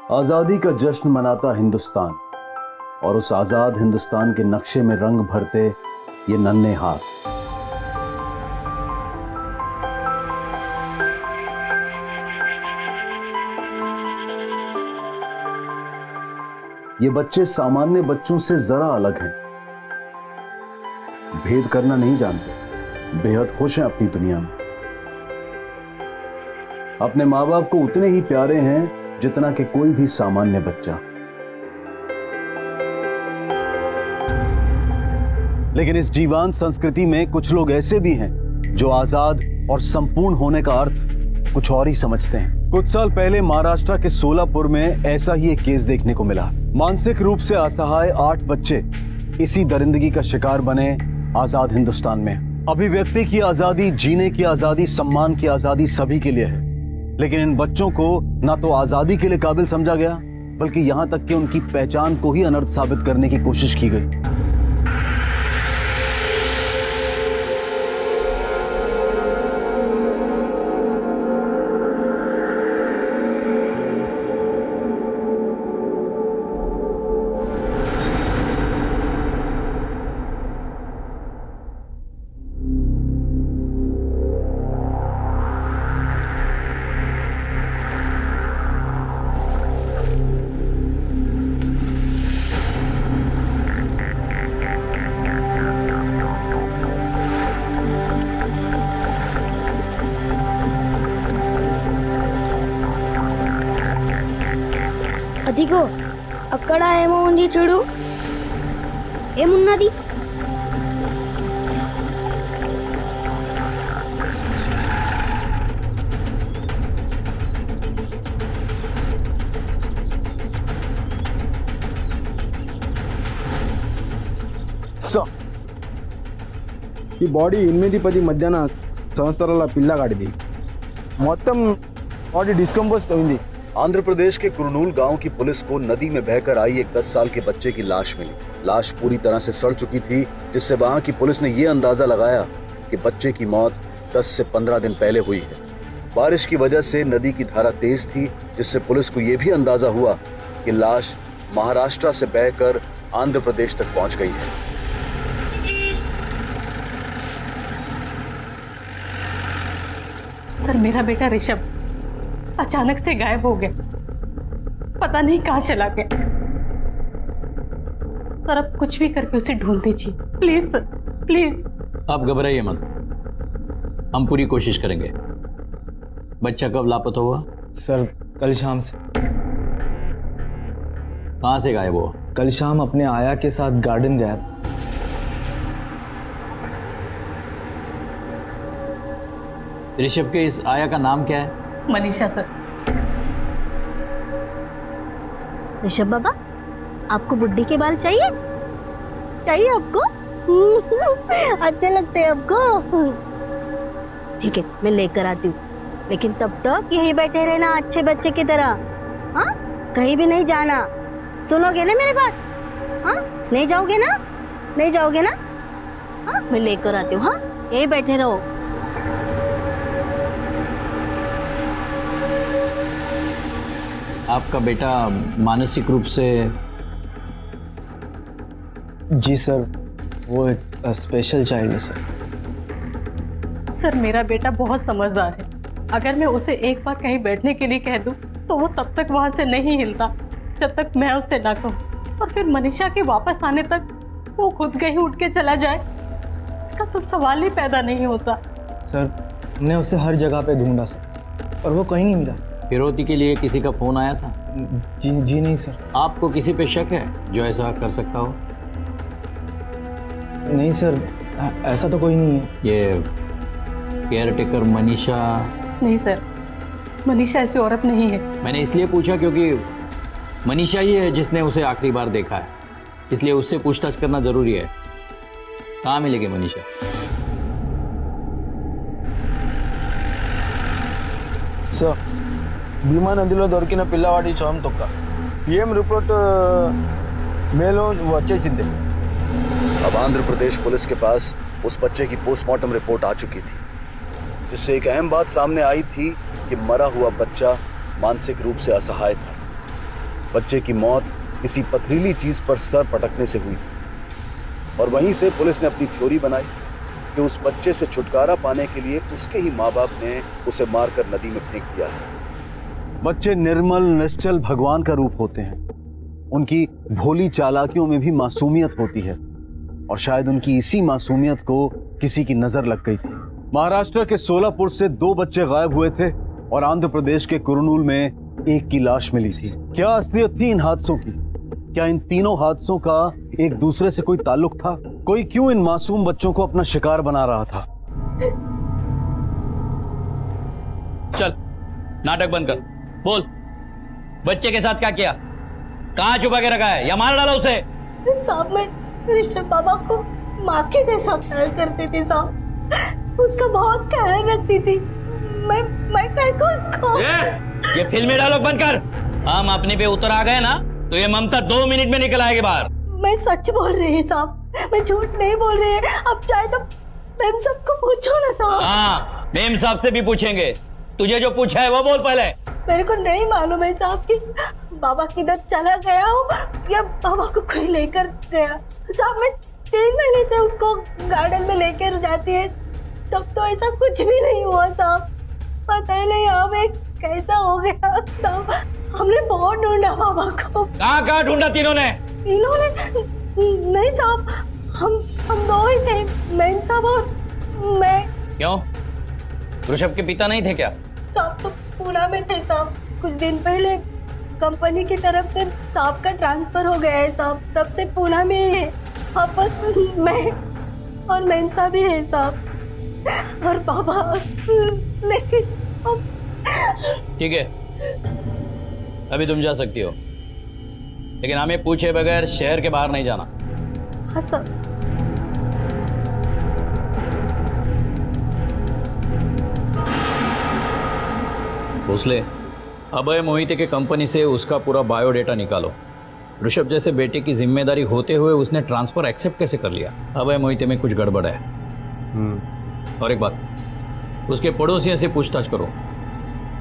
आजादी का जश्न मनाता हिंदुस्तान और उस आजाद हिंदुस्तान के नक्शे में रंग भरते ये नन्हे हाथ। ये बच्चे सामान्य बच्चों से जरा अलग हैं, भेद करना नहीं जानते, बेहद खुश हैं अपनी दुनिया में। अपने मां बाप को उतने ही प्यारे हैं जितना कि कोई भी सामान्य बच्चा। लेकिन इस जीवांत संस्कृति में कुछ लोग ऐसे भी हैं जो आजाद और संपूर्ण होने का अर्थ कुछ और ही समझते हैं। कुछ साल पहले महाराष्ट्र के सोलापुर में ऐसा ही एक केस देखने को मिला। मानसिक रूप से असहाय 8 बच्चे इसी दरिंदगी का शिकार बने आजाद हिंदुस्तान में। अभिव्यक्ति की आजादी, जीने की आजादी, सम्मान की आजादी सभी के लिए है, लेकिन इन बच्चों को ना तो आजादी के लिए काबिल समझा गया, बल्कि यहां तक कि उनकी पहचान को ही अनर्थ साबित करने की कोशिश की गई। అదిగో అక్కడ ఏమో ఉంది చూడు. ఏమున్నది? ఈ బాడీ 8-10 మధ్యాహ్న సంవత్సరాల పిల్లగాడిది. మొత్తం బాడీ డిస్కంపోజ్ అయింది. आंध्र प्रदेश के कुरनूल गांव की पुलिस को नदी में बहकर आई एक 10 साल के बच्चे की लाश मिली। लाश पूरी तरह से सड़ चुकी थी, जिससे वहां की पुलिस ने यह अंदाजा लगाया कि बच्चे की मौत 10 से 15 दिन पहले हुई है। बारिश की वजह से नदी की धारा तेज थी, जिससे पुलिस को यह भी अंदाजा हुआ कि लाश महाराष्ट्र से बहकर आंध्र प्रदेश तक पहुंच गई है। सर, मेरा बेटा ऋषभ अचानक से गायब हो गया, पता नहीं कहाँ चला गया। सर, अब कुछ भी करके उसे ढूंढ दीजिए प्लीज सर, प्लीज। आप घबराइए मत, हम पूरी कोशिश करेंगे। बच्चा कब लापता हुआ? सर, कल शाम से। कहाँ से गायब हुआ? कल शाम अपने आया के साथ गार्डन गया था। ऋषभ के इस आया का नाम क्या है? मनीषा सर। ऋषभ बाबा, आपको बुड्ढी के बाल चाहिए? चाहिए आपको? अच्छे लगते हैं आपको? ठीक है, मैं लेकर आती हूँ, लेकिन तब तक यहीं बैठे रहना अच्छे बच्चे की तरह। हाँ, कहीं भी नहीं जाना। सुनोगे ना मेरी बात? हाँ, नहीं जाओगे ना? नहीं जाओगे ना? हाँ, मैं लेकर आती हूँ। हाँ, यहीं बैठे रहो। आपका बेटा मानसिक रूप से? जी सर, वो एक स्पेशल चाइल्ड है सर। सर, मेरा बेटा बहुत समझदार है। अगर मैं उसे एक बार कहीं बैठने के लिए कह दूं, तो वो तब तक वहां से नहीं हिलता जब तक मैं उससे ना कहूं। और फिर मनीषा के वापस आने तक वो खुद कहीं उठ के चला जाए, इसका तो सवाल ही पैदा नहीं होता। सर, हमने उसे हर जगह पे ढूंढा सर, पर वो कहीं नहीं मिला। फिरौती के लिए किसी का फोन आया था? जी नहीं सर। आपको किसी पे शक है जो ऐसा कर सकता हो? नहीं सर, ऐसा तो कोई नहीं है। ये केयरटेकर मनीषा? नहीं सर, मनीषा ऐसी औरत नहीं है। मैंने इसलिए पूछा क्योंकि मनीषा ही है जिसने उसे आखिरी बार देखा है, इसलिए उससे पूछताछ करना जरूरी है। कहाँ मिलेगी मनीषा? सर, భీమా నదిలో దొరికిన పిల్లవాడి శవం తొక్క ఏం రిపోర్ట్ మేలో వచ్చేసింది। अब आंध्र प्रदेश पुलिस के पास उस बच्चे की पोस्टमार्टम रिपोर्ट आ चुकी थी, जिससे एक अहम बात सामने आई थी कि मरा हुआ बच्चा मानसिक रूप से असहाय था। बच्चे की मौत किसी पथरीली चीज पर सर पटकने से हुई थी और वहीं से पुलिस ने अपनी थ्योरी बनाई कि उस बच्चे से छुटकारा पाने के लिए उसके ही माँ बाप ने उसे मारकर नदी में फेंक दिया है। बच्चे निर्मल निश्चल भगवान का रूप होते हैं। उनकी भोली चालाकियों में भी मासूमियत होती है और शायद उनकी इसी मासूमियत को किसी की नजर लग गई थी। महाराष्ट्र के सोलापुर से 2 बच्चे गायब हुए थे और आंध्र प्रदेश के कुरनूल में एक की लाश मिली थी। क्या असलियत थी इन हादसों की? क्या इन तीनों हादसों का एक दूसरे से कोई ताल्लुक था? कोई क्यों इन मासूम बच्चों को अपना शिकार बना रहा था? चल नाटक बंद कर, बोल बच्चे के साथ क्या किया? कहाँ छुपा के रखा है या मार डाला उसे? साहब मैं ऋषभ बाबा को माँ के जैसा प्यार करती थी साहब, उसका बहुत ख्याल रखती थी। मैं कह को उसको ये फिल्मी डायलॉग बंद कर। हम अपने पे उतर आ गए ना तो ये ममता 2 मिनट में निकल आएगी बाहर। मैं सच बोल रही साहब, मैं झूठ नहीं बोल रही है। अब चाहे तो मैम सबको पूछो ना साहब। हाँ मेम साहब से भी पूछेंगे। तुझे जो पूछा है वो बोल पहले। मेरे को नहीं मालूम है साहब कि बाबा किधर चला गया हो या बाबा को कोई लेकर गया। साहब मैं 3 महीने से उसको गार्डन में लेकर जाती है, तब तो ऐसा कुछ भी नहीं हुआ साहब। पता नहीं हमें कैसा हो गया साहब। हमने बहुत ढूंढा बाबा को। कहाँ ढूंढा तीनों ने? नहीं साहब, हम 2 ही थे, मैम साहब और मैं। क्यों ऋषभ के पिता नहीं थे क्या? साहब तो पुणे में थे साहब। कुछ दिन पहले कंपनी की तरफ से साहब का ट्रांसफर हो गया है साहब, तब से पुणे में ही है। अब बस मैं और मैम साहब ही है साहब और बाबा। लेकिन ठीक है अभी तुम जा सकती हो, लेकिन हमें पूछे बगैर शहर के बाहर नहीं जाना। हाँ साहब। भोसले, अभय मोहिते के कंपनी से उसका पूरा बायोडेटा निकालो। ऋषभ जैसे बेटे की जिम्मेदारी होते हुए उसने ट्रांसफर एक्सेप्ट कैसे कर लिया? अभय मोहिते में कुछ गड़बड़ है। और एक बात, उसके पड़ोसियों से पूछताछ करो।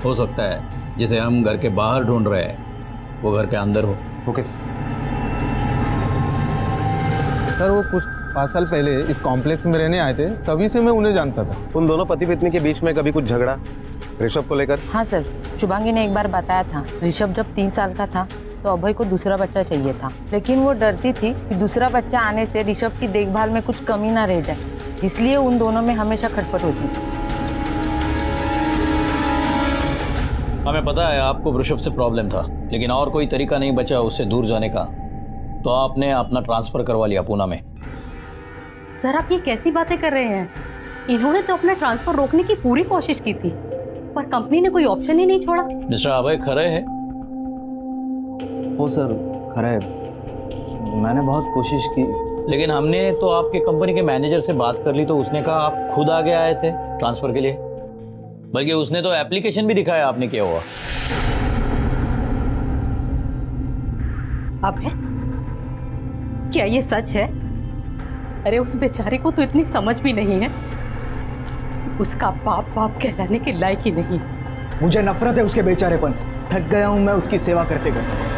हो सकता है जिसे हम घर के बाहर ढूंढ रहे हैं वो घर के अंदर हो। ओके सर, वो कुछ 5 साल पहले इस कॉम्प्लेक्स में रहने आए थे, तभी से मैं उन्हें जानता था। उन दोनों पति पत्नी के बीच में कभी कुछ झगड़ा ऋषभ को लेकर? हाँ सर, शुभांगी ने एक बार बताया था ऋषभ जब 3 साल का था तो अभय को दूसरा बच्चा चाहिए था, लेकिन वो डरती थी कि दूसरा बच्चा आने से ऋषभ की देखभाल में कुछ कमी ना रह जाए, इसलिए उन दोनों में हमेशा खटपट होती थी। हमें पता है आपको ऋषभ से प्रॉब्लम था, लेकिन और कोई तरीका नहीं बचा उससे दूर जाने का, तो आपने अपना ट्रांसफर करवा लिया पूना में। सर आप ये कैसी बातें कर रहे हैं? इन्होंने तो अपना ट्रांसफर रोकने की पूरी कोशिश की थी, पर कंपनी ने कोई ऑप्शन ही नहीं छोड़ा। मिस्टर अभय खरे है? हो सर, खरा है। मैंने बहुत कोशिश की, लेकिन हमने तो आपके कंपनी के मैनेजर से बात कर ली तो उसने कहा आप खुद आगे आए थे ट्रांसफर के लिए, बल्कि उसने तो एप्लीकेशन भी दिखाया आपने किया हुआ। अब है क्या ये सच है? अरे उस बेचारे को तो इतनी समझ भी नहीं है, उसका बाप कहलाने के लायक ही नहीं। मुझे नफरत है उसके बेचारेपन से। थक गया हूं मैं उसकी सेवा करते करते।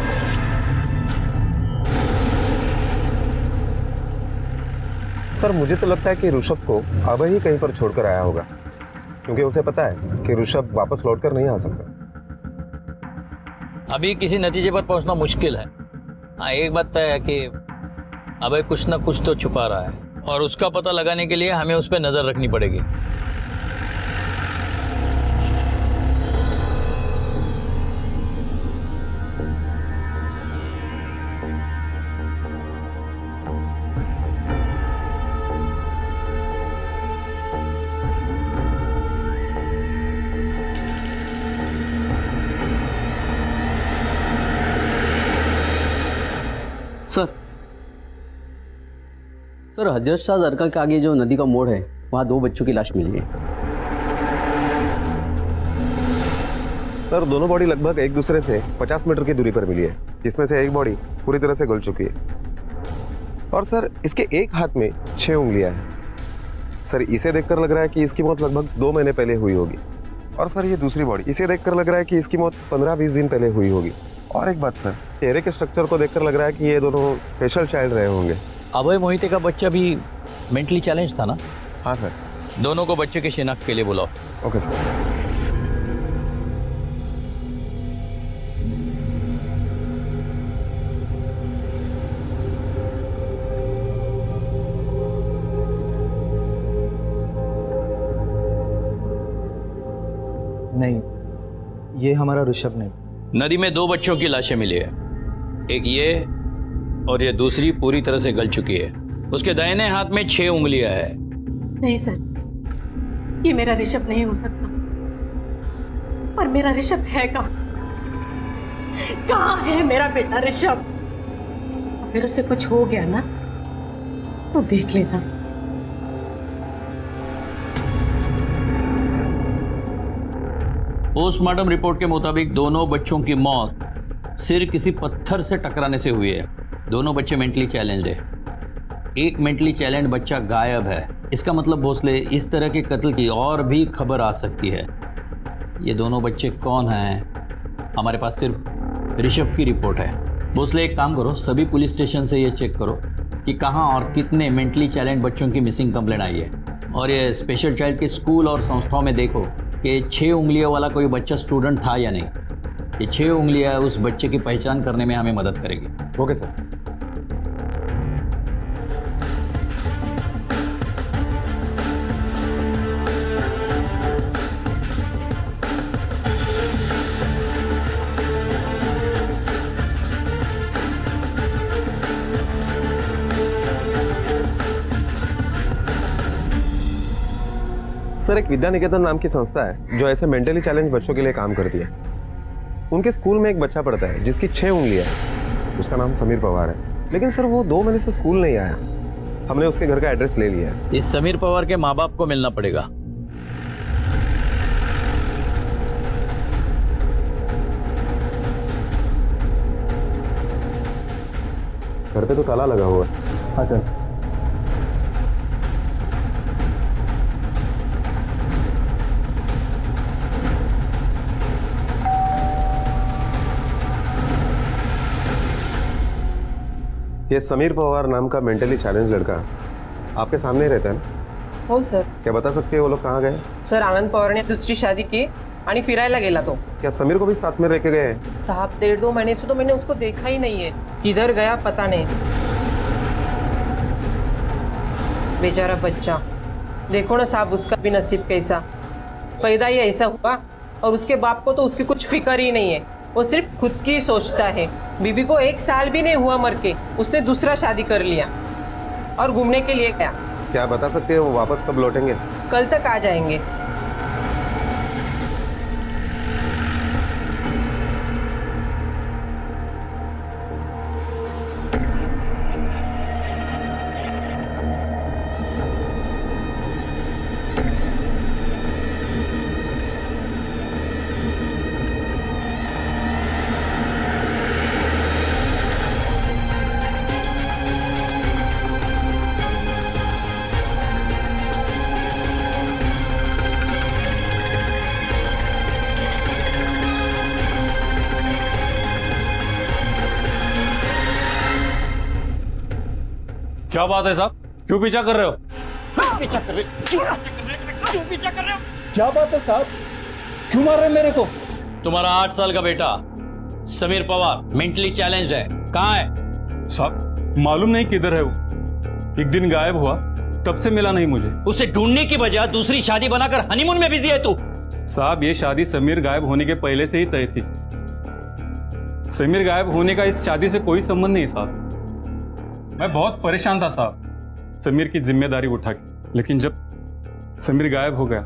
सर मुझे तो लगता है कि ऋषभ को अभय ही कहीं पर छोड़कर आया होगा, क्योंकि उसे पता है कि ऋषभ वापस लौटकर नहीं आ सकता। अभी किसी नतीजे पर पहुंचना मुश्किल है। हाँ एक बात तय है कि अभय कुछ ना कुछ तो छुपा रहा है और उसका पता लगाने के लिए हमें उस पर नजर रखनी पड़ेगी। सर हजरत शाह दरगाह के आगे जो नदी का मोड़ है वहाँ 2 बच्चों की लाश मिली है। सर दोनों बॉडी लगभग एक दूसरे से 50 मीटर की दूरी पर मिली है, जिसमें से एक बॉडी पूरी तरह से गल चुकी है। और सर इसके एक हाथ में 6 उंगलियां हैं। सर इसे देखकर लग रहा है कि इसकी मौत लगभग 2 महीने पहले हुई होगी। और सर ये दूसरी बॉडी, इसे देखकर लग रहा है कि इसकी मौत 15-20 दिन पहले हुई होगी। और एक बात सर, चेहरे के स्ट्रक्चर को देखकर लग रहा है कि ये दोनों स्पेशल चाइल्ड रहे होंगे। अभय मोहिते का बच्चा भी मेंटली चैलेंज था ना? हाँ सर। दोनों को बच्चे की शिनाख्त के लिए बुलाओ। Okay sir. नहीं, ये हमारा ऋषभ नहीं। नदी में 2 बच्चों की लाशें मिली है, एक ये और ये दूसरी पूरी तरह से गल चुकी है। उसके दाहिने हाथ में 6 उंगलियां है। नहीं सर, ये मेरा ऋषभ नहीं हो सकता। पर मेरा ऋषभ है कहाँ है मेरा बेटा ऋषभ? अगर उसे कुछ हो गया ना तो देख लेना। पोस्टमार्टम रिपोर्ट के मुताबिक दोनों बच्चों की मौत सिर किसी पत्थर से टकराने से हुई है। दोनों बच्चे मेंटली चैलेंज्ड है। एक मेंटली चैलेंज बच्चा गायब है। इसका मतलब भोसले, इस तरह के कत्ल की और भी खबर आ सकती है। ये दोनों बच्चे कौन हैं? हमारे पास सिर्फ ऋषभ की रिपोर्ट है। भोसले, एक काम करो, सभी पुलिस स्टेशन से ये चेक करो कि कहाँ और कितने मेंटली चैलेंज बच्चों की मिसिंग कंप्लेंट आई है। और ये स्पेशल चाइल्ड के स्कूल और संस्थाओं में देखो कि 6 उंगलियों वाला कोई बच्चा स्टूडेंट था या नहीं। ये 6 उंगलियां उस बच्चे की पहचान करने में हमें मदद करेगी। Okay sir. सर, एक विद्या निकेतन नाम की संस्था है जो ऐसे मेंटली चैलेंज बच्चों के लिए काम करती है। उनके स्कूल में एक बच्चा पढ़ता है जिसकी 6 उंगलियां है। उसका नाम समीर पवार है। लेकिन सर, वो 2 महीने से स्कूल नहीं आया। हमने उसके घर का एड्रेस ले लिया है। इस समीर पवार के माँ बाप को मिलना पड़ेगा। घर पे तो ताला लगा हुआ है। हाँ सर। ये समीर पवार नाम का मेंटली चैलेंज लड़का आपके सामने ही रहता है ना? हो सर. क्या बता सकते हैं वो लोग कहाँ गए? सर, आनंद पवारने दुसरी शादी की आणि फिरायला गेला तो. क्या समीर को भी साथ में लेके गए? साहब, 1.5-2 महीने से तो मैंने उसको देखा ही नहीं है. किधर गया पता नहीं. बेचारा बच्चा. देखो ना साहब, उसका भी नसीब कैसा. पैदा ही ऐसा हुआ और उसके बाप को तो उसकी कुछ फिक्र ही नहीं है. वो सिर्फ खुद की सोचता है. बीबी को 1 साल भी नहीं हुआ मर के, उसने दूसरा शादी कर लिया और घूमने के लिए गया. क्या बता सकते हैं वो वापस कब लौटेंगे? कल तक आ जाएंगे. क्या बात है साहब, क्यों पीछा कर रहे हो? क्या बात है साहब, क्यों मार रहे मेरे को? तुम्हारा 8 साल का बेटा समीर पवार मेंटली चैलेंज्ड है. कहाँ है? साहब, मालूम नहीं किधर है वो. एक दिन गायब हुआ, तब से मिला नहीं मुझे. उसे ढूंढने की बजाय दूसरी शादी बनाकर हनीमून में बिजी है तू. साहब, ये शादी समीर गायब होने के पहले से ही तय थी. समीर गायब होने का इस शादी से कोई संबंध नहीं साहब. मैं बहुत परेशान था साहब समीर की जिम्मेदारी उठा के. लेकिन जब समीर गायब हो गया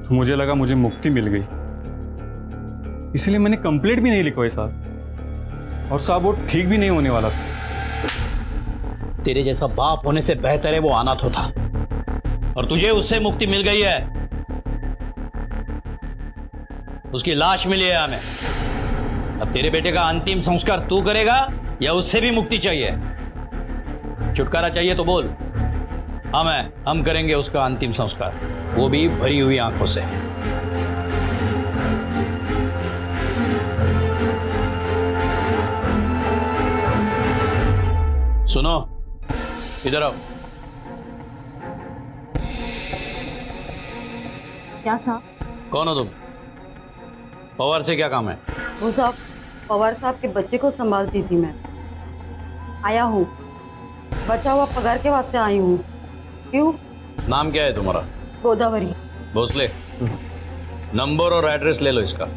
तो मुझे लगा मुझे मुक्ति मिल गई. इसलिए मैंने कंप्लेंट भी नहीं लिखवाई साहब. और साहब, वो ठीक भी नहीं होने वाला था. तेरे जैसा बाप होने से बेहतर है वो अनाथ होता. और तुझे उससे मुक्ति मिल गई है. उसकी लाश मिली है हमें. अब तेरे बेटे का अंतिम संस्कार तू करेगा या उससे भी मुक्ति चाहिए? छुटकारा चाहिए तो बोल. हम करेंगे उसका अंतिम संस्कार, वो भी भरी हुई आंखों से. सुनो, इधर आओ। क्या साहब? कौन हो तुम? पवार से क्या काम है? वो साहब, पवार साहब के बच्चे को संभालती थी मैं। आया हूँ, बचा हुआ पगार के वास्ते आई हूँ। क्यों? नाम क्या है तुम्हारा? गोदावरी। भोसले, नंबर और एड्रेस ले लो इसका।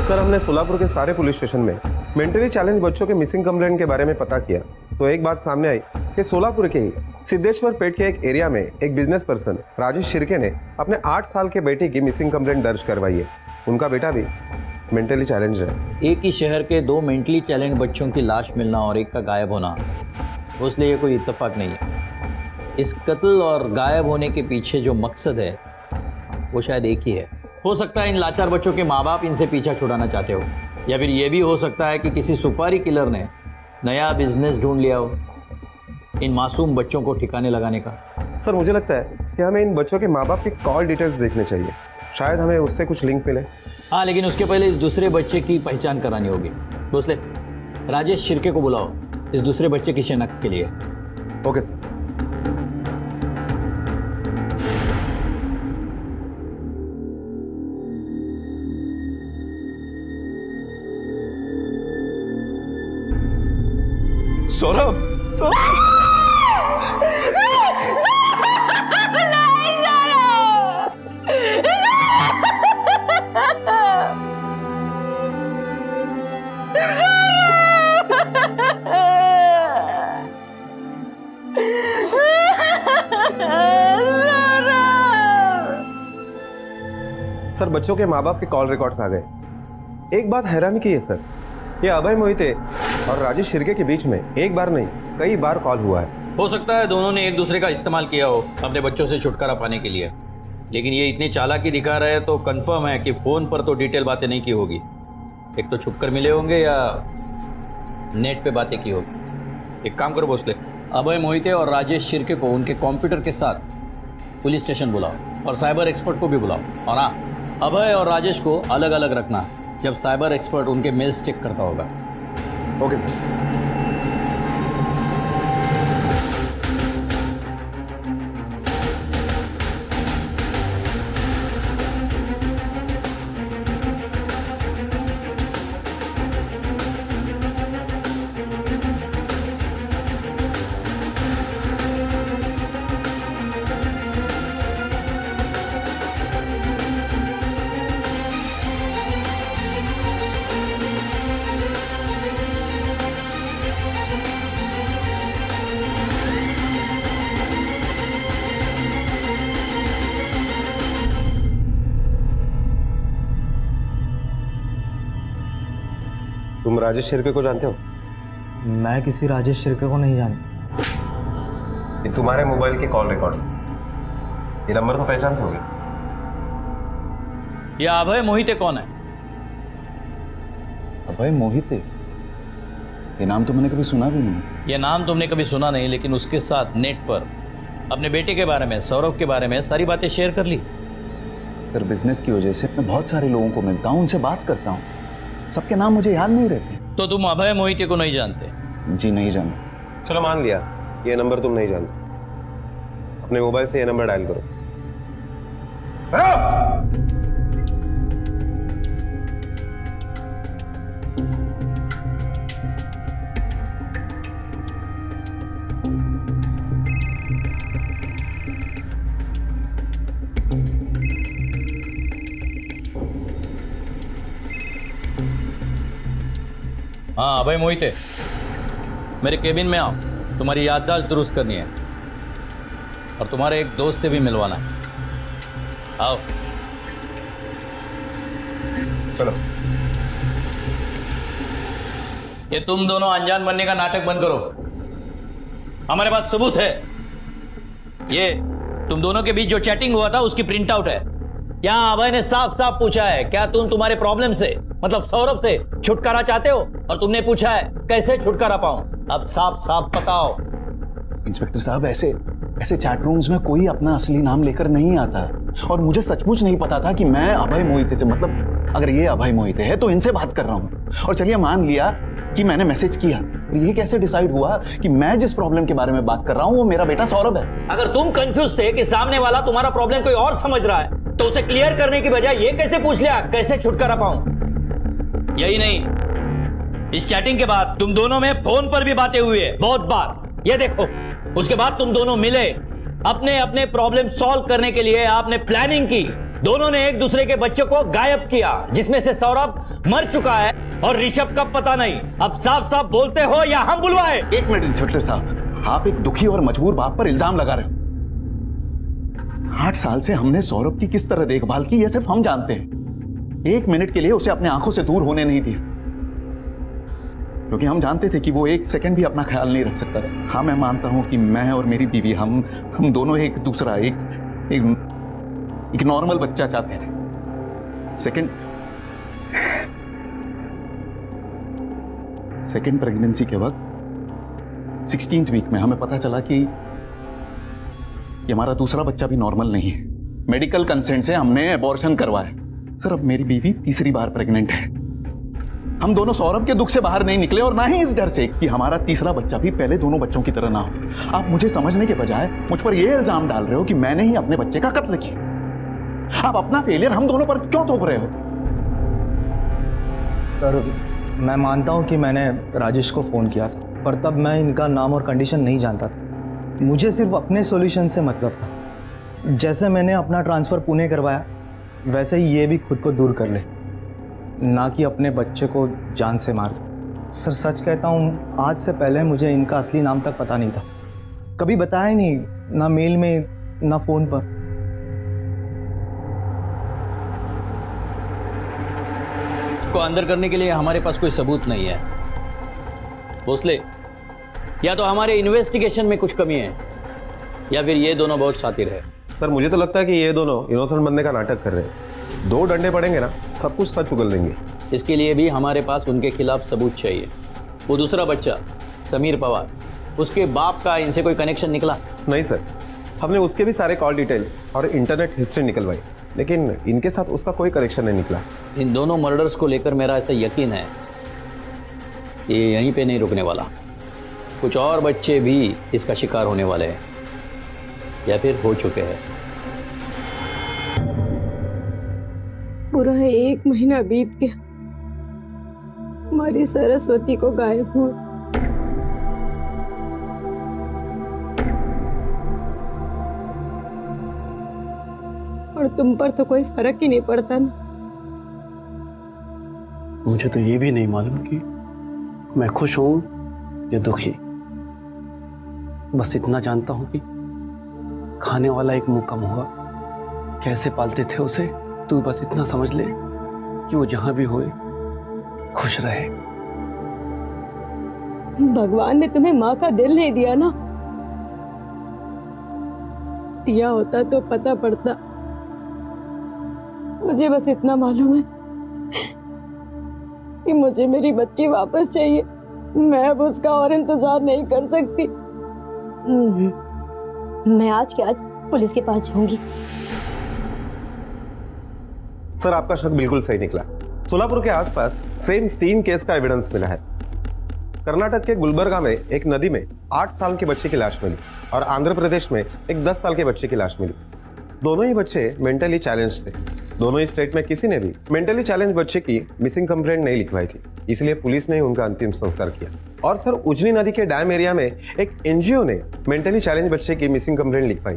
सर, हमने सोलापुर के सारे पुलिस स्टेशन में मेंटली चैलेंज बच्चों के मिसिंग कंप्लेंट के बारे में पता किया तो एक बात सामने आई कि सोलापुर के ही सिद्धेश्वर पेट के एक एरिया में एक बिजनेस पर्सन राजेश शिर्के ने अपने 8 साल के बेटे की मिसिंग कंप्लेंट दर्ज करवाई है। उनका बेटा भी मेंटली चैलेंज है। एक ही शहर के 2 मेंटली चैलेंज बच्चों की लाश मिलना और एक का गायब होना, उसलिए ये कोई इत्तेफाक नहीं है। इस कत्ल और गायब होने के पीछे जो मकसद है वो शायद एक ही है। हो सकता है इन लाचार बच्चों के माँ बाप इनसे पीछा छुड़ाना चाहते हो, या फिर ये भी हो सकता है कि किसी सुपारी किलर ने नया बिजनेस ढूंढ लिया हो इन मासूम बच्चों को ठिकाने लगाने का। सर, मुझे लगता है कि हमें इन बच्चों के माँ बाप के कॉल डिटेल्स देखने चाहिए, शायद हमें उससे कुछ लिंक मिले। हाँ, लेकिन उसके पहले इस दूसरे बच्चे की पहचान करानी होगी। भोसले, राजेश शिर्के को बुलाओ इस दूसरे बच्चे की शिनाख्त के लिए। Okay sir. सौरभ, सर, बच्चों के माँ बाप के कॉल रिकॉर्ड्स आ गए। एक बात हैरानी की है सर, ये अभय मोहिते और राजेश शिर्के के बीच में एक बार नहीं कई बार कॉल हुआ है। हो सकता है दोनों ने एक दूसरे का इस्तेमाल किया हो अपने बच्चों से छुटकारा पाने के लिए, लेकिन ये इतनी चालाकी दिखा रहे हैं तो कंफर्म है कि फ़ोन पर तो डिटेल बातें नहीं की होगी। एक तो छुपकर मिले होंगे या नेट पे बातें की होगी। एक काम करो भोसले, अभय मोहिते और राजेश शिर्के को उनके कंप्यूटर के साथ पुलिस स्टेशन बुलाओ और साइबर एक्सपर्ट को भी बुलाओ। और हाँ, अभय और राजेश को अलग अलग रखना जब साइबर एक्सपर्ट उनके मेल्स चेक करता होगा। Okay sir. तुम राजेश शिर्के को जानते हो? मैं किसी राजेश शिर्के को नहीं जानता। ये तुम्हारे मोबाइल के कॉल रिकॉर्ड्स, ये नंबर तो पहचानते होगे। ये अभय मोहिते कौन है? अभय मोहिते, ये नाम तो मैंने कभी सुना भी नहीं। ये नाम तुमने कभी सुना नहीं, लेकिन उसके साथ नेट पर अपने बेटे के बारे में, सौरभ के बारे में सारी बातें शेयर कर ली। सर, बिजनेस की वजह से मैं बहुत सारे लोगों को मिलता हूँ, उनसे बात करता हूँ, सबके नाम मुझे याद नहीं रहते। तो तुम अभय मोहिते को नहीं जानते? जी नहीं जानते। चलो मान लिया ये नंबर तुम नहीं जानते। अपने मोबाइल से ये नंबर डायल करो। हाँ अभय मोहिते, मेरे केबिन में आओ, तुम्हारी याददाश्त दुरुस्त करनी है और तुम्हारे एक दोस्त से भी मिलवाना है। आओ। चलो। ये तुम दोनों अनजान बनने का नाटक बंद करो, हमारे पास सबूत है। ये तुम दोनों के बीच जो चैटिंग हुआ था उसकी प्रिंट आउट है। यहाँ अभय ने साफ साफ पूछा है क्या तुम तुम्हारे प्रॉब्लम से, मतलब सौरभ से छुटकारा चाहते हो, और तुमने पूछा है कैसे छुटकारा पाऊं। अब साफ साफ बताओ। इंस्पेक्टर साहब, ऐसे ऐसे चैट रूम्स में कोई अपना असली नाम लेकर नहीं आता, और मुझे सचमुच नहीं पता था कि मैं अभय मोहिते से, मतलब अगर ये अभय मोहिते है तो इनसे बात कर रहा हूँ। और चलिए मान लिया कि मैंने मैसेज किया, ये कैसे डिसाइड हुआ कि मैं जिस प्रॉब्लम के बारे में बात कर रहा हूँ वो मेरा बेटा सौरभ है? अगर तुम कंफ्यूज थे कि सामने वाला तुम्हारा प्रॉब्लम कोई और समझ रहा है तो उसे क्लियर करने की बजाय ये कैसे पूछ लिया कैसे छुटकारा पाऊं? यही नहीं, इस चैटिंग के बाद तुम दोनों में फोन पर भी बातें हुई है बहुत बार, ये देखो। उसके बाद तुम दोनों मिले, अपने अपने प्रॉब्लम सॉल्व करने के लिए आपने प्लानिंग की। दोनों ने एक दूसरे के बच्चों को गायब किया, जिसमें से सौरभ मर चुका है और ऋषभ का पता नहीं। अब साफ साफ बोलते हो या हम बुलवाए? एक मिनट इंस्पेक्टर साहब, आप एक दुखी और मजबूर बाप पर इल्जाम लगा रहे हो। 8 साल से हमने सौरभ की किस तरह देखभाल की ये सिर्फ हम जानते हैं। 1 मिनट के लिए उसे अपने आंखों से दूर होने नहीं दिया, क्योंकि हम जानते थे कि वो 1 सेकंड भी अपना ख्याल नहीं रख सकता था। हाँ, मैं मानता हूं कि मैं और मेरी बीवी हम दोनों एक दूसरा एक नॉर्मल बच्चा चाहते थे। सेकंड प्रेगनेंसी के वक्त 16th वीक में हमें पता चला कि हमारा दूसरा बच्चा भी नॉर्मल नहीं है। मेडिकल कंसेंट से हमने एबॉर्शन करवाया। सर, अब मेरी बीवी तीसरी बार प्रेग्नेंट है। हम दोनों सौरभ के दुख से बाहर नहीं निकले, और ना ही इस डर से कि हमारा तीसरा बच्चा भी पहले दोनों बच्चों की तरह ना हो। आप मुझे समझने के बजाय मुझ पर यह इल्जाम डाल रहे हो कि मैंने ही अपने बच्चे का कत्ल किया। आप अपना फेलियर हम दोनों पर क्यों थोप रहे हो? सर, मैं मानता हूँ कि मैंने राजेश को फ़ोन किया था, पर तब मैं इनका नाम और कंडीशन नहीं जानता था। मुझे सिर्फ अपने सॉल्यूशन से मतलब था। जैसे मैंने अपना ट्रांसफ़र पुणे करवाया, वैसे ही ये भी खुद को दूर कर ले, ना कि अपने बच्चे को जान से मार दे। सर, सच कहता हूँ, आज से पहले मुझे इनका असली नाम तक पता नहीं था। कभी बताया ही नहीं, ना मेल में ना फ़ोन पर। को अंदर करने के लिए हमारे पास कोई सबूत नहीं है भोसले। या तो हमारे इन्वेस्टिगेशन में कुछ कमी है, या फिर ये दोनों बहुत शातिर है। सर, मुझे तो लगता है कि ये दोनों इनोसेंट बनने का नाटक कर रहे हैं। 2 डंडे पड़ेंगे ना, सब कुछ सच उगल देंगे। इसके लिए भी हमारे पास उनके खिलाफ सबूत चाहिए। वो दूसरा बच्चा समीर पवार, उसके बाप का इनसे कोई कनेक्शन निकला? नहीं सर, हमने उसके भी सारे कॉल डिटेल्स और इंटरनेट हिस्ट्री निकलवाई, लेकिन इनके साथ उसका कोई कनेक्शन नहीं निकला। इन दोनों मर्डर्स को लेकर मेरा ऐसा यकीन है ये यहीं पे नहीं रुकने वाला। कुछ और बच्चे भी इसका शिकार होने वाले हैं या फिर हो चुके हैं। पूरा 1 महीना बीत गया, हमारी सरस्वती को गायब हुआ। और तुम पर तो कोई फर्क ही नहीं पड़ता ना। मुझे तो ये भी नहीं मालूम कि मैं खुश हूं या दुखी। बस इतना जानता हूं कि खाने वाला एक मुंह कम हुआ। कैसे पालते थे उसे, तू बस इतना समझ ले कि वो जहां भी होए खुश रहे। भगवान ने तुम्हें माँ का दिल नहीं दिया ना, दिया होता तो पता पड़ता। मुझे बस इतना मालूम है कि मुझे मेरी बच्ची वापस चाहिए। मैं अब उसका और इंतजार नहीं कर सकती। मैं आज के आज पुलिस के पास जाऊंगी। सर, आपका शक बिल्कुल सही निकला। सोलापुर के आसपास सेम 3 केस का एविडेंस मिला है। कर्नाटक के गुलबर्गा में एक नदी में 8 साल के बच्चे की लाश मिली और आंध्र प्रदेश में एक 10 साल के बच्चे की लाश मिली। दोनों ही बच्चे मेंटली चैलेंज थे। दोनों ही स्टेट में किसी ने भी मेंटली चैलेंज बच्चे की मिसिंग कंप्लेंट नहीं लिखवाई थी, इसलिए पुलिस ने उनका अंतिम संस्कार किया। और सर, उजनी नदी के डैम एरिया में एक एनजीओ ने मेंटली चैलेंज बच्चे की मिसिंग कंप्लेंट लिखवाई।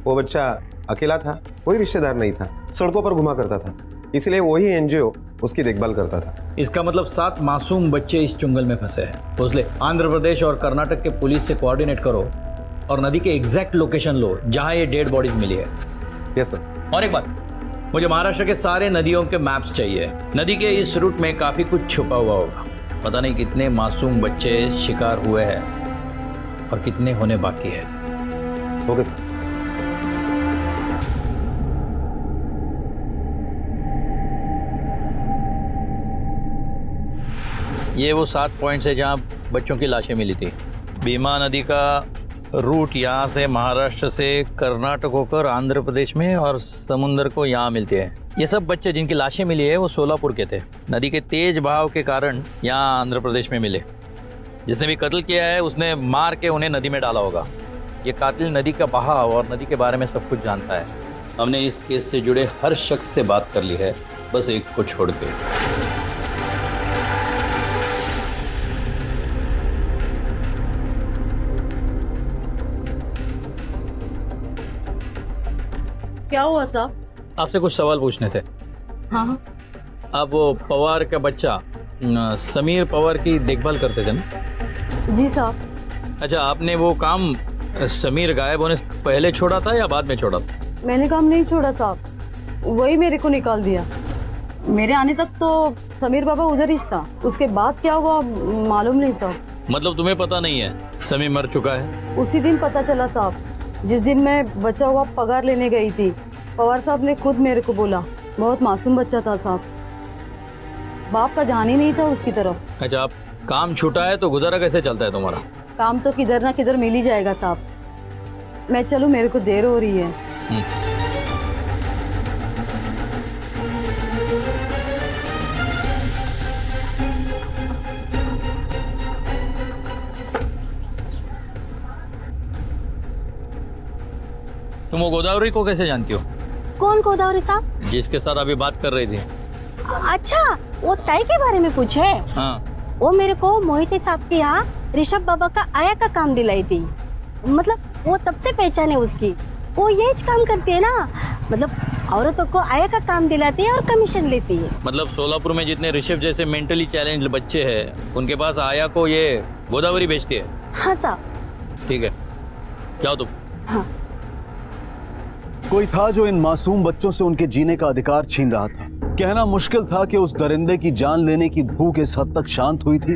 वो बच्चा अकेला था, कोई रिश्तेदार नहीं था, सड़कों पर घुमा करता था, इसलिए वही एनजीओ उसकी देखभाल करता था। इसका मतलब 7 मासूम बच्चे इस चुंगल में फंसे हैं। भोसले, आंध्र प्रदेश और कर्नाटक के पुलिस से कोऑर्डिनेट करो और नदी के एग्जैक्ट लोकेशन लो जहां ये डेड बॉडीज मिली है। Yes sir. और एक बात, मुझे महाराष्ट्र के सारे नदियों के मैप्स चाहिए। नदी के इस रूट में काफी कुछ छुपा हुआ होगा। पता नहीं कितने मासूम बच्चे शिकार हुए हैं और कितने होने बाकी है। Okay sir. ये वो 7 पॉइंट्स है जहां बच्चों की लाशें मिली थी। भीमा नदी का रूट यहाँ से महाराष्ट्र से कर्नाटक होकर आंध्र प्रदेश में और समुंदर को यहाँ मिलते हैं। ये सब बच्चे जिनकी लाशें मिली है वो सोलापुर के थे। नदी के तेज बहाव के कारण यहाँ आंध्र प्रदेश में मिले। जिसने भी कत्ल किया है उसने मार के उन्हें नदी में डाला होगा। ये कातिल नदी का बहाव और नदी के बारे में सब कुछ जानता है। हमने इस केस से जुड़े हर शख्स से बात कर ली है, बस एक को छोड़ के। क्या हुआ साहब? आपसे कुछ सवाल पूछने थे। हाँ। आप वो पवार का बच्चा समीर पवार की देखभाल करते थे ना? जी साहब। अच्छा, आपने वो काम समीर गायब होने से पहले छोड़ा था या बाद में छोड़ा था? मैंने काम नहीं छोड़ा साहब, वही मेरे को निकाल दिया। मेरे आने तक तो समीर बाबा उधर ही था, उसके बाद क्या हुआ मालूम नहीं साहब। मतलब तुम्हें पता नहीं है समीर मर चुका है? उसी दिन पता चला साहब, जिस दिन मैं बचा हुआ पगार लेने गई थी। पवार साहब ने खुद मेरे को बोला, बहुत मासूम बच्चा था साहब, बाप का ध्यान ही नहीं था उसकी तरफ। अच्छा, आप काम छूटा है तो गुजारा कैसे चलता है तुम्हारा? काम तो किधर ना किधर मिल ही जाएगा साहब। मैं चलूं, मेरे को देर हो रही है। तुम वो गोदावरी को कैसे जानती हो? कौन गोदावरी साहब? जिसके साथ अभी बात कर रही थी। अच्छा, वो तय के बारे में पूछे? हाँ। वो मेरे को मोहिते साहब के यहाँ ऋषभ बाबा का आया का काम दिलाई थी। मतलब वो तब से पहचान है उसकी। वो यही काम करती है ना, मतलब औरतों को आया का काम दिलाती है और कमीशन लेती है। मतलब सोलापुर में जितने ऋषभ जैसे मेंटली चैलेंज बच्चे हैं उनके पास आया को ये गोदावरी बेचती है? हाँ साहब। ठीक है, जाओ तुम। हाँ। कोई था जो इन मासूम बच्चों से उनके जीने का अधिकार छीन रहा था। कहना मुश्किल था कि उस दरिंदे की जान लेने की भूख इस हद तक शांत हुई थी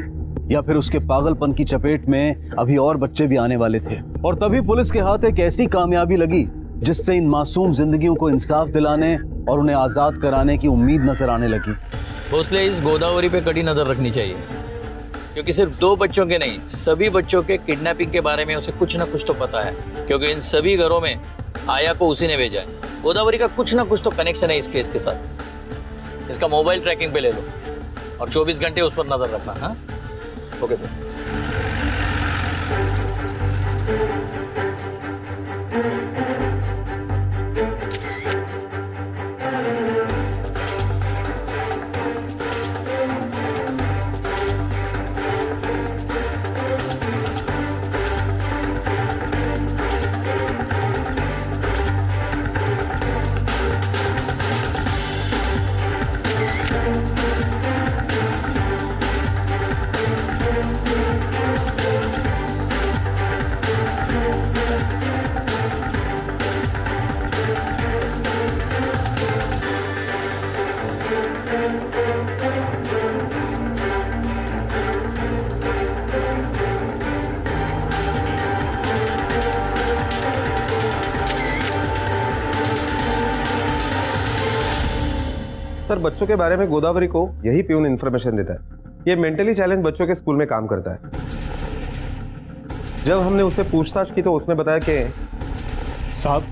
या फिर उसके पागलपन की चपेट में अभी और बच्चे भी आने वाले थे। और तभी पुलिस के हाथ एक ऐसी कामयाबी लगी जिससे इन मासूम जिंदगियों को इंसाफ दिलाने और उन्हें आजाद कराने की उम्मीद नजर आने लगी। भोसले, इस गोदावरी पे कड़ी नजर रखनी चाहिए, क्योंकि सिर्फ 2 बच्चों के नहीं, सभी बच्चों के किडनैपिंग के बारे में उसे कुछ ना कुछ तो पता है, क्योंकि इन सभी घरों में आया को उसी ने भेजा है। गोदावरी का कुछ ना कुछ तो कनेक्शन है इस केस के साथ। इसका मोबाइल ट्रैकिंग पे ले लो और 24 घंटे उस पर नजर रखना। हाँ, ओके सर। सर, बच्चों के बारे में गोदावरी को यही प्यून इन्फॉर्मेशन देता है। ये मेंटली चैलेंज बच्चों के स्कूल में काम करता है। जब हमने उससे पूछताछ की तो उसने बताया कि साहब,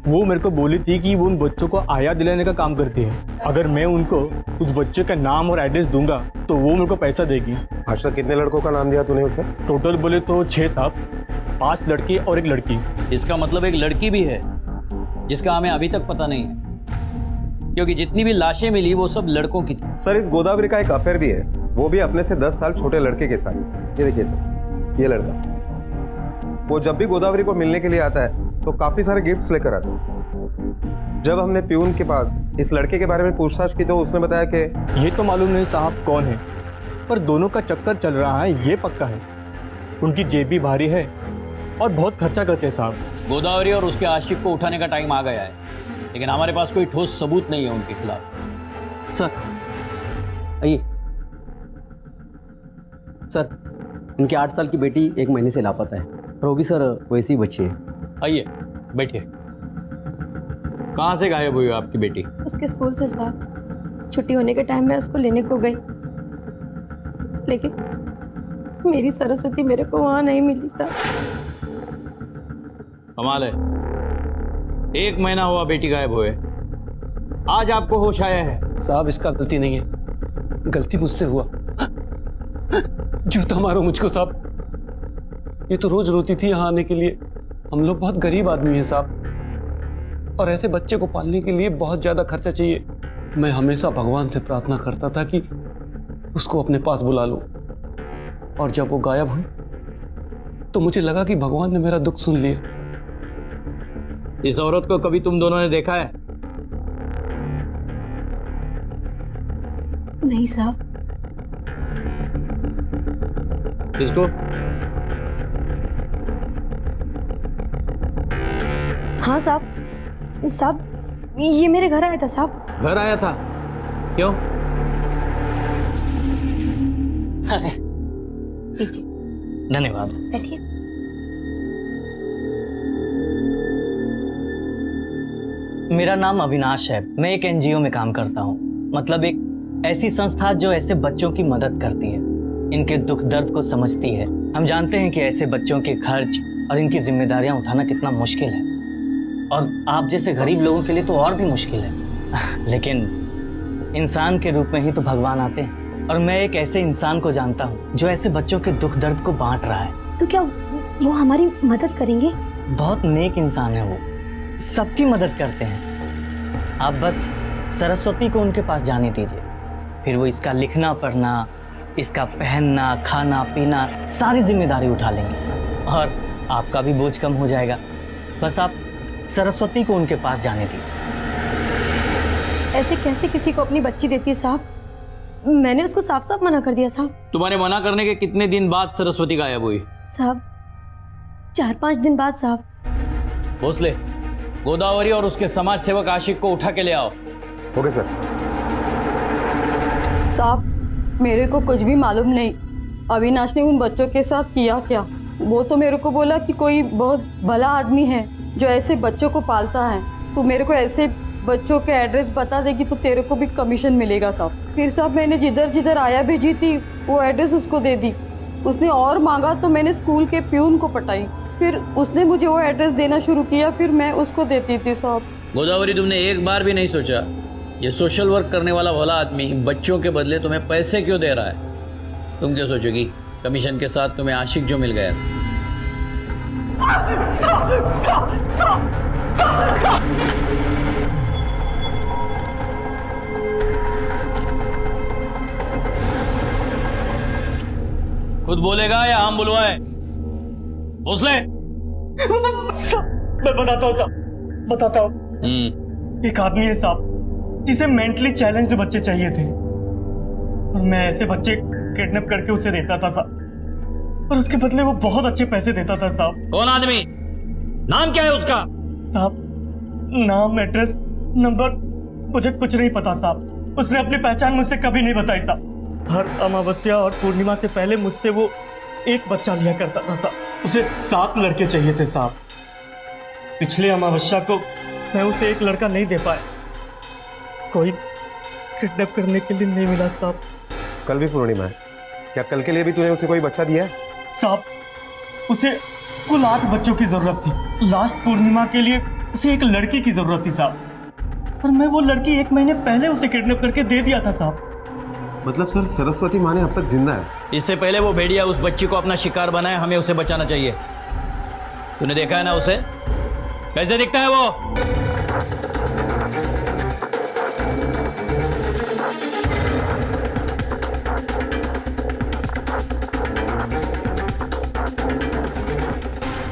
वो मेरे को बोली थी कि वो उन बच्चों को आया दिलाने का काम करती है। अगर मैं उनको उस बच्चे का नाम और एड्रेस दूंगा तो वो मेरे को पैसा देगी। आज तक कितने लड़कों का नाम दिया तूने उसे? टोटल बोले तो 6 साहब, 5 लड़के और 1 लड़की। इसका मतलब एक लड़की भी है जिसका हमें अभी तक पता नहीं है, क्योंकि जितनी भी लाशें मिली वो सब लड़कों की थी। सर, इस गोदावरी का एक अफेयर भी है, वो भी अपने से 10 साल छोटे लड़के के साथ। ये देखिए सर, ये लड़का, वो जब भी गोदावरी को मिलने के लिए आता है तो काफी सारे गिफ्ट्स लेकर आता है। जब हमने प्यून के पास इस लड़के के बारे में पूछताछ की तो उसने बताया कि ये तो मालूम नहीं साहब कौन है, पर दोनों का चक्कर चल रहा है ये पक्का है। उनकी जेब भी भारी है और बहुत खर्चा करते हैं साहब। गोदावरी और उसके आशिक को उठाने का टाइम आ गया है, लेकिन हमारे पास कोई ठोस सबूत नहीं है उनके खिलाफ। सर आइए। सर, उनकी 8 साल की बेटी 1 महीने से लापता है और वो भी सर वैसी ही बच्ची है। आइए, बैठिए। कहाँ से गायब हुई आपकी बेटी? उसके स्कूल से साहब, छुट्टी होने के टाइम में उसको लेने को गई, लेकिन मेरी सरस्वती मेरे को वहाँ नहीं मिली साहब। कमाल है, 1 महीना हुआ बेटी गायब हुए, आज आपको होश आया है। साहब इसका गलती नहीं है, गलती मुझसे हुआ। जूता मारो मुझको साहब। ये तो रोज रोती थी यहाँ आने के लिए। हम लोग बहुत गरीब आदमी हैं साहब, और ऐसे बच्चे को पालने के लिए बहुत ज्यादा खर्चा चाहिए। मैं हमेशा भगवान से प्रार्थना करता था कि उसको अपने पास बुला लूं, और जब वो गायब हुई तो मुझे लगा कि भगवान ने मेरा दुख सुन लिया। इस औरत को कभी तुम दोनों ने देखा है? नहीं साहब। किसको? हाँ साहब, साहब ये मेरे घर आया था साहब। घर आया था? क्यों? पीछे धन्यवाद। बैठिए। मेरा नाम अविनाश है, मैं एक एनजीओ में काम करता हूँ। मतलब एक ऐसी संस्था जो ऐसे बच्चों की मदद करती है, इनके दुख दर्द को समझती है। हम जानते हैं कि ऐसे बच्चों के खर्च और इनकी जिम्मेदारियां उठाना कितना मुश्किल है, और आप जैसे गरीब लोगों के लिए तो और भी मुश्किल है। लेकिन इंसान के रूप में ही तो भगवान आते हैं, और मैं एक ऐसे इंसान को जानता हूँ जो ऐसे बच्चों के दुख दर्द को बांट रहा है। तो क्या वो हमारी मदद करेंगे? बहुत नेक इंसान है वो, सबकी मदद करते हैं। आप बस सरस्वती को उनके पास जाने दीजिए, फिर वो इसका लिखना पढ़ना, इसका पहनना, खाना पीना सारी जिम्मेदारी उठा लेंगे, और आपका भी बोझ कम हो जाएगा। बस आप सरस्वती को उनके पास जाने दीजिए। ऐसे कैसे किसी को अपनी बच्ची देती है साहब? मैंने उसको साफ साफ मना कर दिया साहब। तुम्हारे मना करने के कितने दिन बाद सरस्वती गायब हुई? साहब 4-5 दिन बाद साहब। भोसले, गोदावरी और उसके समाज सेवक आशिक को उठा के ले आओ। Okay sir. साहब मेरे को कुछ भी मालूम नहीं अविनाश ने उन बच्चों के साथ किया क्या। वो तो मेरे को बोला कि कोई बहुत भला आदमी है जो ऐसे बच्चों को पालता है, तो मेरे को ऐसे बच्चों के एड्रेस बता देगी तो तेरे को भी कमीशन मिलेगा साहब। फिर साहब मैंने जिधर जिधर आया भेजी थी वो एड्रेस उसको दे दी। उसने और मांगा तो मैंने स्कूल के प्यून को पटाई, फिर उसने मुझे वो एड्रेस देना शुरू किया, फिर मैं उसको देती थी साहब। गोदावरी, तुमने एक बार भी नहीं सोचा ये सोशल वर्क करने वाला भला आदमी बच्चों के बदले तुम्हें पैसे क्यों दे रहा है? तुम क्या सोचोगी कमीशन के साथ तुम्हें आशिक जो मिल गया? खुद बोलेगा या हम बुलवाए? भोसले, मैं बताता हूँ साहब, बताता हूँ। एक आदमी है साहब जिसे मेंटली चैलेंज्ड बच्चे चाहिए थे, और मैं ऐसे बच्चे किडनैप करके उसे देता था साहब, और उसके बदले वो बहुत अच्छे पैसे देता था साहब। कौन आदमी? नाम क्या है उसका? साहब नाम, एड्रेस, नंबर मुझे कुछ नहीं पता साहब। उसने अपनी पहचान मुझसे कभी नहीं बताई साहब। हर अमावस्या और पूर्णिमा से पहले मुझसे वो एक बच्चा लिया करता था साहब। उसे 7 लड़के चाहिए थे साहब। पिछले अमावस्या को मैं उसे एक लड़का नहीं दे पाया, कोई किडनैप करने के लिए नहीं मिला साहब। कल भी पूर्णिमा है, क्या कल के लिए भी तूने उसे कोई बच्चा दिया है? साहब उसे कुल 8 बच्चों की जरूरत थी। लास्ट पूर्णिमा के लिए उसे एक लड़की की जरूरत थी साहब, पर मैं वो लड़की 1 महीने पहले उसे किडनैप करके दे दिया था साहब। मतलब सर सरस्वती माँ ने अब तक जिंदा है? इससे पहले वो भेड़िया उस बच्ची को अपना शिकार बनाए, हमें उसे बचाना चाहिए। तूने देखा है ना उसे, कैसे दिखता है वो?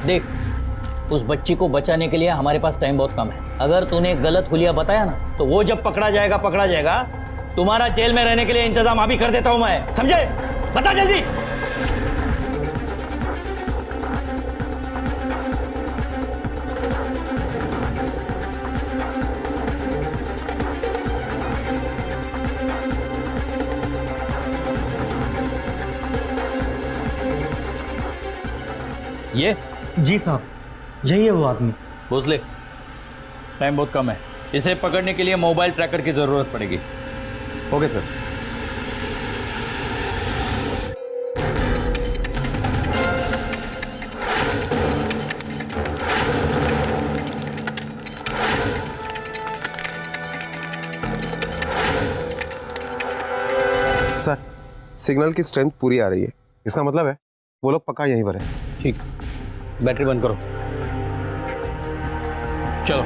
देख, उस बच्ची को बचाने के लिए हमारे पास टाइम बहुत कम है। अगर तूने गलत हुलिया बताया ना, तो वो जब पकड़ा जाएगा, तुम्हारा जेल में रहने के लिए इंतजाम अभी कर देता हूं मैं, समझे? बता जल्दी। ये जी साहब, यही है वो आदमी। भोसले, टाइम बहुत कम है, इसे पकड़ने के लिए मोबाइल ट्रैकर की जरूरत पड़ेगी। Okay sir. सर सिग्नल की स्ट्रेंथ पूरी आ रही है, इसका मतलब है वो लोग पक्का यहीं पर है। ठीक, बैटरी बंद करो, चलो।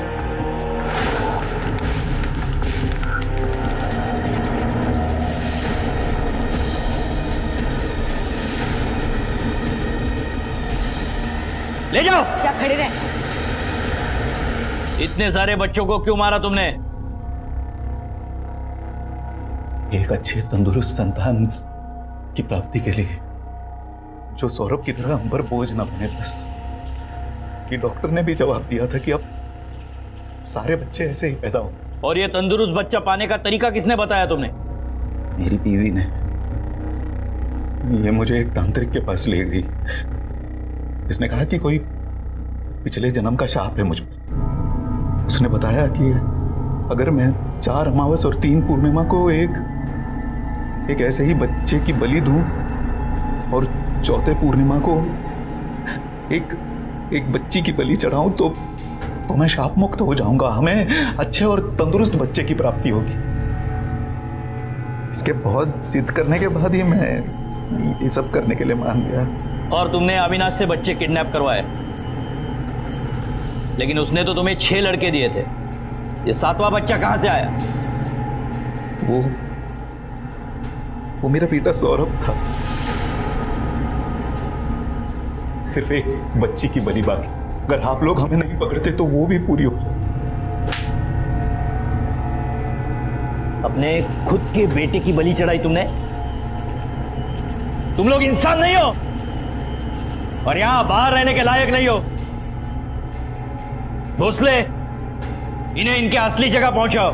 ले जाओ। जा खड़े रहे। इतने सारे बच्चों को क्यों मारा तुमने? एक अच्छे तंदुरुस्त संतान की प्राप्ति के लिए, जो सौरभ की तरह हम पर बोझ ना बने। बस कि डॉक्टर ने भी जवाब दिया था कि अब सारे बच्चे ऐसे ही पैदा हो। और ये तंदुरुस्त बच्चा पाने का तरीका किसने बताया तुमने? मेरी बीवी ने। ये मुझे एक तांत्रिक के पास ले गई। इसने कहा कि कोई पिछले जन्म का शाप है मुझ पर। उसने बताया कि अगर मैं 4 अमावस और 3 पूर्णिमा को एक ऐसे ही बच्चे की बलि दूं और चौथे पूर्णिमा को एक बच्ची की बलि चढ़ाऊं तो मैं शाप मुक्त हो जाऊंगा। हमें अच्छे और तंदुरुस्त बच्चे की प्राप्ति होगी। इसके बहुत जिद करने के बाद ही मैं ये सब करने के लिए मान गया। और तुमने अविनाश से बच्चे किडनैप करवाए, लेकिन उसने तो तुम्हें 6 लड़के दिए थे। ये 7वां बच्चा कहां से आया? वो मेरा बेटा सौरभ था। सिर्फ एक बच्ची की बलि बाकी। अगर आप लोग हमें नहीं पकड़ते तो वो भी पूरी हो। अपने खुद के बेटे की बलि चढ़ाई तुमने? तुम लोग इंसान नहीं हो और यहां बाहर रहने के लायक नहीं हो। भोसले, इन्हें इनके असली जगह पहुंचाओ।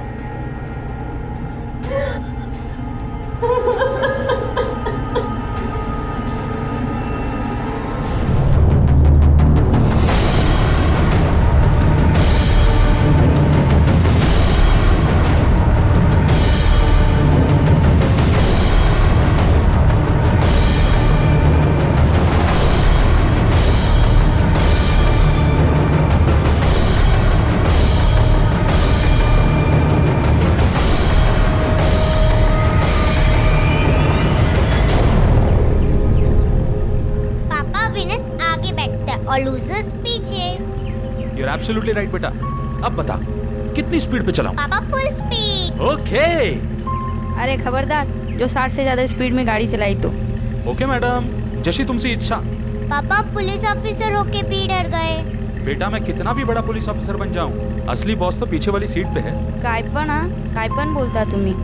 और लूजर्स पीछे। You're absolutely right बेटा। अब बता कितनी स्पीड पे चलाऊं? पापा फुल स्पीड। ओके। अरे खबरदार, जो 60 से ज्यादा स्पीड में गाड़ी चलाई तो। ओके मैडम, जैसी तुमसे इच्छा। पापा पुलिस ऑफिसर होके भी डर गए। बेटा मैं कितना भी बड़ा पुलिस ऑफिसर बन जाऊं, असली बॉस तो पीछे वाली सीट पे है। कायपन बोलता तुम्ही।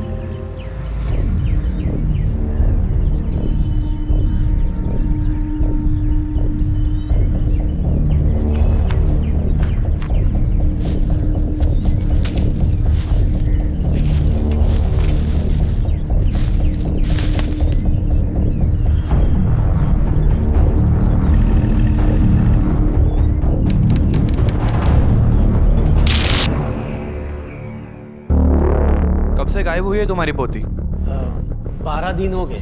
से गायब हुई है तुम्हारी पोती? 12 दिन हो गए।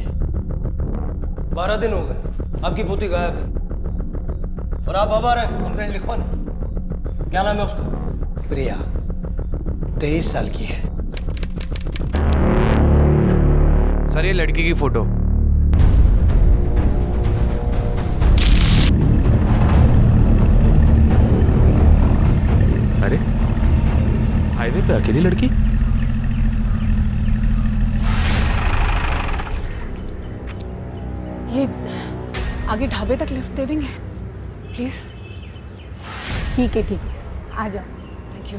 12 दिन हो गए, आपकी पोती गायब है। और आप बाबा रहे, कंप्लेंट लिखवा ना। क्या नाम है उसका? प्रिया, 23 साल की है। सर ये लड़की की फोटो। अरे हाईवे पे अकेली लड़की? ये आगे ढाबे तक लिफ्ट दे देंगे प्लीज? ठीक है आ जाओ। Thank you.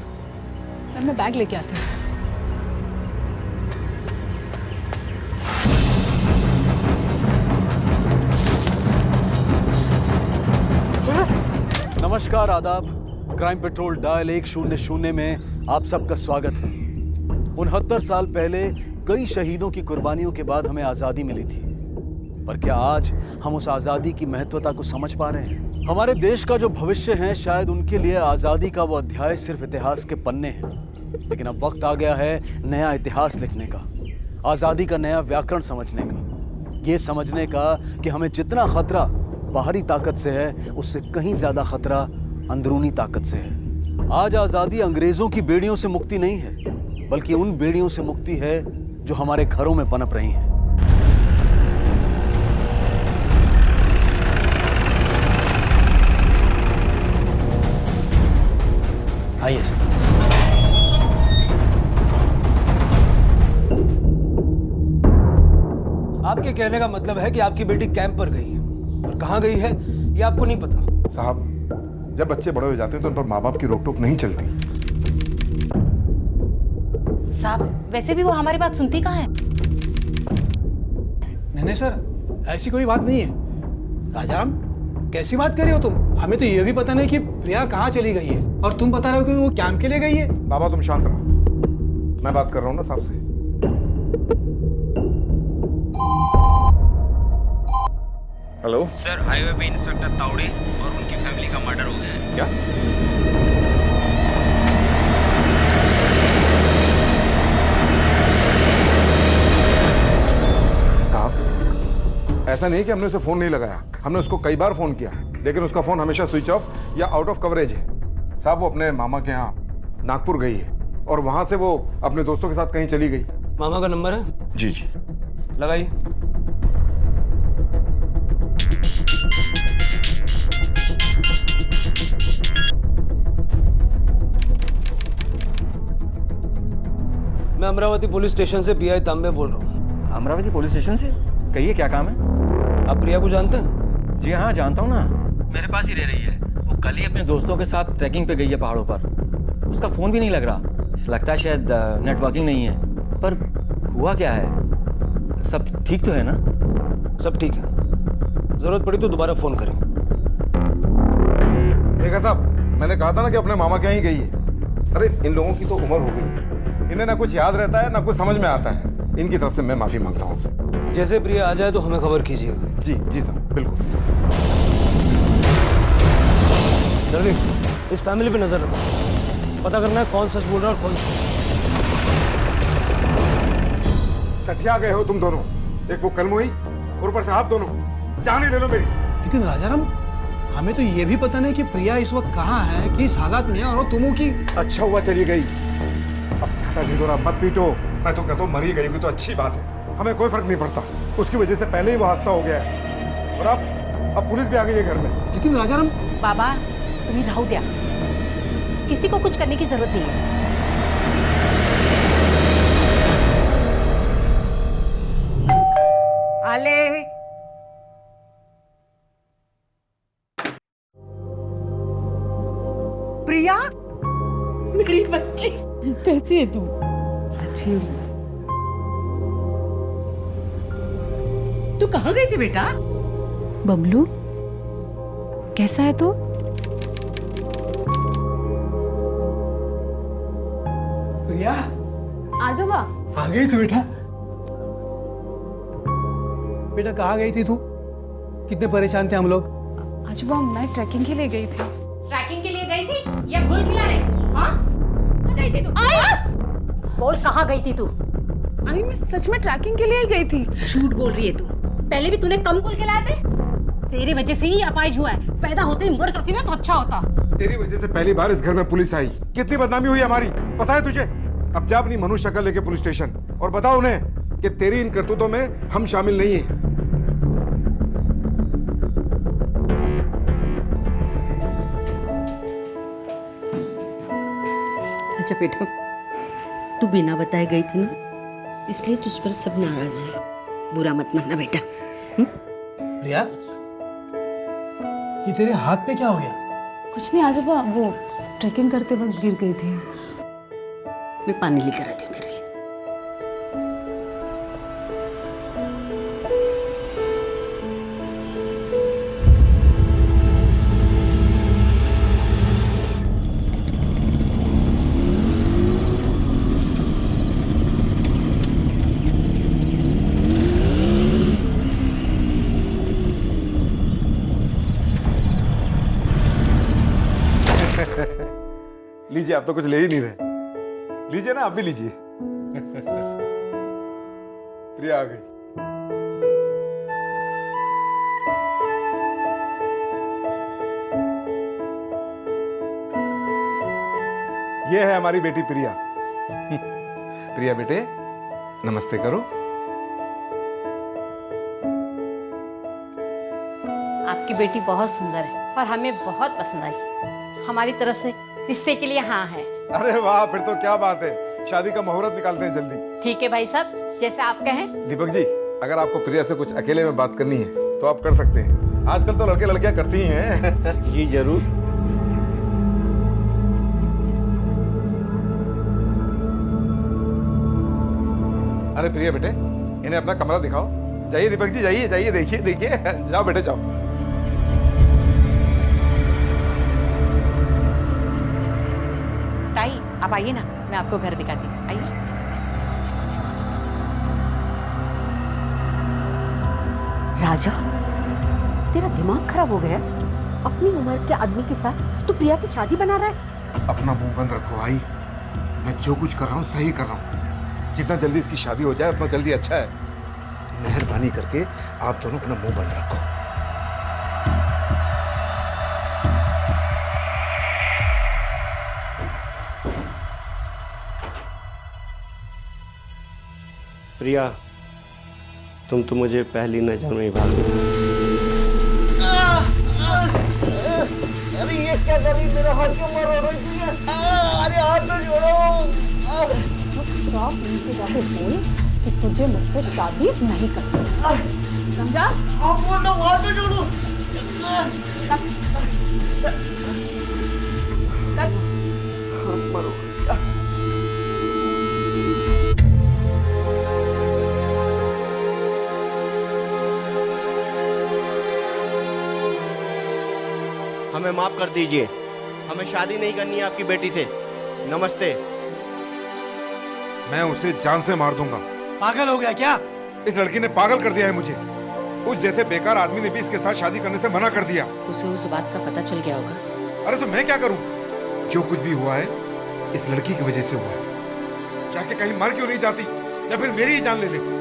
मैं बैग लेके आती हूँ। नमस्कार, आदाब। क्राइम पेट्रोल डायल 100 में आप सबका स्वागत है। 69 साल पहले कई शहीदों की कुर्बानियों के बाद हमें आज़ादी मिली थी, पर क्या आज हम उस आज़ादी की महत्वता को समझ पा रहे हैं? हमारे देश का जो भविष्य है, शायद उनके लिए आज़ादी का वो अध्याय सिर्फ इतिहास के पन्ने हैं, लेकिन अब वक्त आ गया है नया इतिहास लिखने का, आज़ादी का नया व्याकरण समझने का, ये समझने का कि हमें जितना खतरा बाहरी ताकत से है, उससे कहीं ज्यादा खतरा अंदरूनी ताकत से है। आज आज़ादी अंग्रेजों की बेड़ियों से मुक्ति नहीं है, बल्कि उन बेड़ियों से मुक्ति है जो हमारे घरों में पनप रही हैं। आइए सर। आपके कहने का मतलब है कि आपकी बेटी कैंप पर गई है, और कहाँ गई है ये आपको नहीं पता? साहब, जब बच्चे बड़े हो जाते हैं तो उन पर माँ बाप की रोक टोक नहीं चलती। साहब वैसे भी वो हमारी बात सुनती कहाँ है? नहीं सर, ऐसी कोई बात नहीं है। राजाराम, कैसी बात कर रहे हो तुम? हमें तो ये भी पता नहीं कि प्रिया कहाँ चली गई है, और तुम बता रहे हो कि वो कैंप के लिए गई है। बाबा तुम शांत रहो, मैं बात कर रहा हूँ ना साहब से। हेलो सर, हाईवे पे इंस्पेक्टर तावड़े और उनकी फैमिली का मर्डर हो गया है। क्या? साहब, ऐसा नहीं कि हमने उसे फोन नहीं लगाया, हमने उसको कई बार फोन किया, लेकिन उसका फोन हमेशा स्विच ऑफ या आउट ऑफ कवरेज है। साहब वो अपने मामा के यहाँ नागपुर गई है, और वहां से वो अपने दोस्तों के साथ कहीं चली गई। मामा का नंबर है? जी जी, लगाइए। मैं अमरावती पुलिस स्टेशन से पीआई तांबे बोल रहा हूँ। अमरावती पुलिस स्टेशन से? कहिए क्या काम है? आप प्रिया को जानते हैं? जी हाँ, जानता हूँ ना, मेरे पास ही रह रही है। वो कल ही अपने दोस्तों के साथ ट्रैकिंग पे गई है पहाड़ों पर। उसका फ़ोन भी नहीं लग रहा, लगता है शायद नेटवर्किंग नहीं है। पर हुआ क्या है? सब ठीक तो है ना? सब ठीक है, ज़रूरत पड़ी तो दोबारा फ़ोन करें। देखा साहब, मैंने कहा था ना कि अपने मामा के यहाँ ही गई है। अरे इन लोगों की तो उम्र हो गई, इन्हें ना कुछ याद रहता है ना कुछ समझ में आता है। इनकी तरफ से मैं माफी मांगता हूँ आपसे। जैसे प्रिया आ जाए तो हमें खबर कीजिएगा। जी जी साहब, बिल्कुल। जल्दी इस फैमिली पे नजर रखो, पता करना है कौन सच बोल रहा है और कौन सठिया गए हो तुम दोनों, एक वो कलमुही और ऊपर से आप दोनों। जान ही ले लो मेरी। लेकिन राजाराम, हमें तो ये भी पता नहीं कि प्रिया इस वक्त कहाँ है, किस हालात में है, और तुमों की। अच्छा हुआ चली गई, अब साटा ढिंडोरा मत पीटो। मैं तो कहता हूँ मरी गई होगी तो अच्छी बात है, हमें कोई फर्क नहीं पड़ता। उसकी वजह से पहले ही वो हादसा हो गया है, और अब पुलिस भी आ गई है घर में। लेकिन राजाराम। बाबा तुम्हें राहु दिया, किसी को कुछ करने की जरूरत नहीं है। आले प्रिया, मेरी बच्ची, कैसी है तू? अच्छी हूँ। तू कहाँ गई थी बेटा? बबलू, कैसा है तू? प्रिया, आजो बा। आ गई तू बेटा। बेटा कहाँ गई थी तू? कितने परेशान थे हम लोग। आजोबा, मैं ट्रैकिंग के लिए गई थी। ट्रैकिंग के लिए गई थी या गुल खिलाने? हाँ? गई थी तू? बोल कहाँ गई थी तू? अरे मैं सच में ट्रैकिंग के लिए ही गई थी। झूठ बोल रही है तू। पहले भी तूने कम गुल खिलाए थे। तेरी वजह से ही अपाहिज हुआ है। पैदा होते ही मर जाती ना तो अच्छा होता। तेरी वजह से पहली बार इस घर में पुलिस आई, कितनी बदनामी हुई हमारी, पता है तुझे? अब जा अपनी मनुष्य शक्ल लेके पुलिस स्टेशन और बताओ उन्हें कि तेरी इन करतूतों में हम शामिल नहीं हैं। अच्छा बेटा, तू बिना बताए गई थी ना, इसलिए तुझ पर सब नाराज है। बुरा मत मानना बेटा। प्रिया, ये तेरे हाथ पे क्या हो गया? कुछ नहीं आजोबा, वो ट्रैकिंग करते वक्त गिर गई थी। मैं पानी लेकर आती हूँ तेरे लिए। लीजिए, आप तो कुछ ले ही नहीं रहे। लीजिए ना, आप भी लीजिए। प्रिया आ गई। ये है हमारी बेटी प्रिया। प्रिया बेटे, नमस्ते करो। आपकी बेटी बहुत सुंदर है और हमें बहुत पसंद आई। हमारी तरफ से रिश्ते के लिए हाँ है। अरे वाह, फिर तो क्या बात है, शादी का मुहूर्त निकालते हैं जल्दी। ठीक है भाई साहब, जैसा आप कहें। दीपक जी, अगर आपको प्रिया से कुछ अकेले में बात करनी है तो आप कर सकते हैं। आजकल तो लड़के लड़कियां करती ही हैं। जी जरूर। अरे प्रिया बेटे, इन्हें अपना कमरा दिखाओ। जाइए दीपक जी, जाइए जाइए, देखिए देखिए, जाओ बेटे जाओ। ताई आप आइए ना, मैं आपको घर दिखाती हूँ, आइए। राजा, तेरा दिमाग खराब हो गया? अपनी उम्र के आदमी के साथ तू प्रिया की शादी बना रहा है? अपना मुंह बंद रखो भाई, मैं जो कुछ कर रहा हूँ सही कर रहा हूँ। जितना जल्दी इसकी शादी हो जाए उतना जल्दी अच्छा है। मेहरबानी करके आप दोनों अपना मुंह बंद रखो। प्रिया, तुम तो मुझे पहली नजर में ही भाग गई। अरे ये क्या कर रही, मेरा हाथ क्यों मार रही है? अरे हाथ तो जोड़ो। चुपचाप नीचे जाके बोल कि तुझे मुझसे शादी नहीं करनी, समझा? आप बोल दो, हाथ तो जोड़ो। हाथ मारो। हमें माफ कर दीजिए, हमें शादी नहीं करनी है आपकी बेटी से। नमस्ते। मैं उसे जान से मार दूंगा। पागल हो गया क्या? इस लड़की ने पागल कर दिया है मुझे। उस जैसे बेकार आदमी ने भी इसके साथ शादी करने से मना कर दिया। उसे उस बात का पता चल गया होगा। अरे तो मैं क्या करूं? जो कुछ भी हुआ है इस लड़की की वजह से हुआ है। जाके कहीं मर क्यों नहीं जाती, या फिर मेरी ही जान ले ले।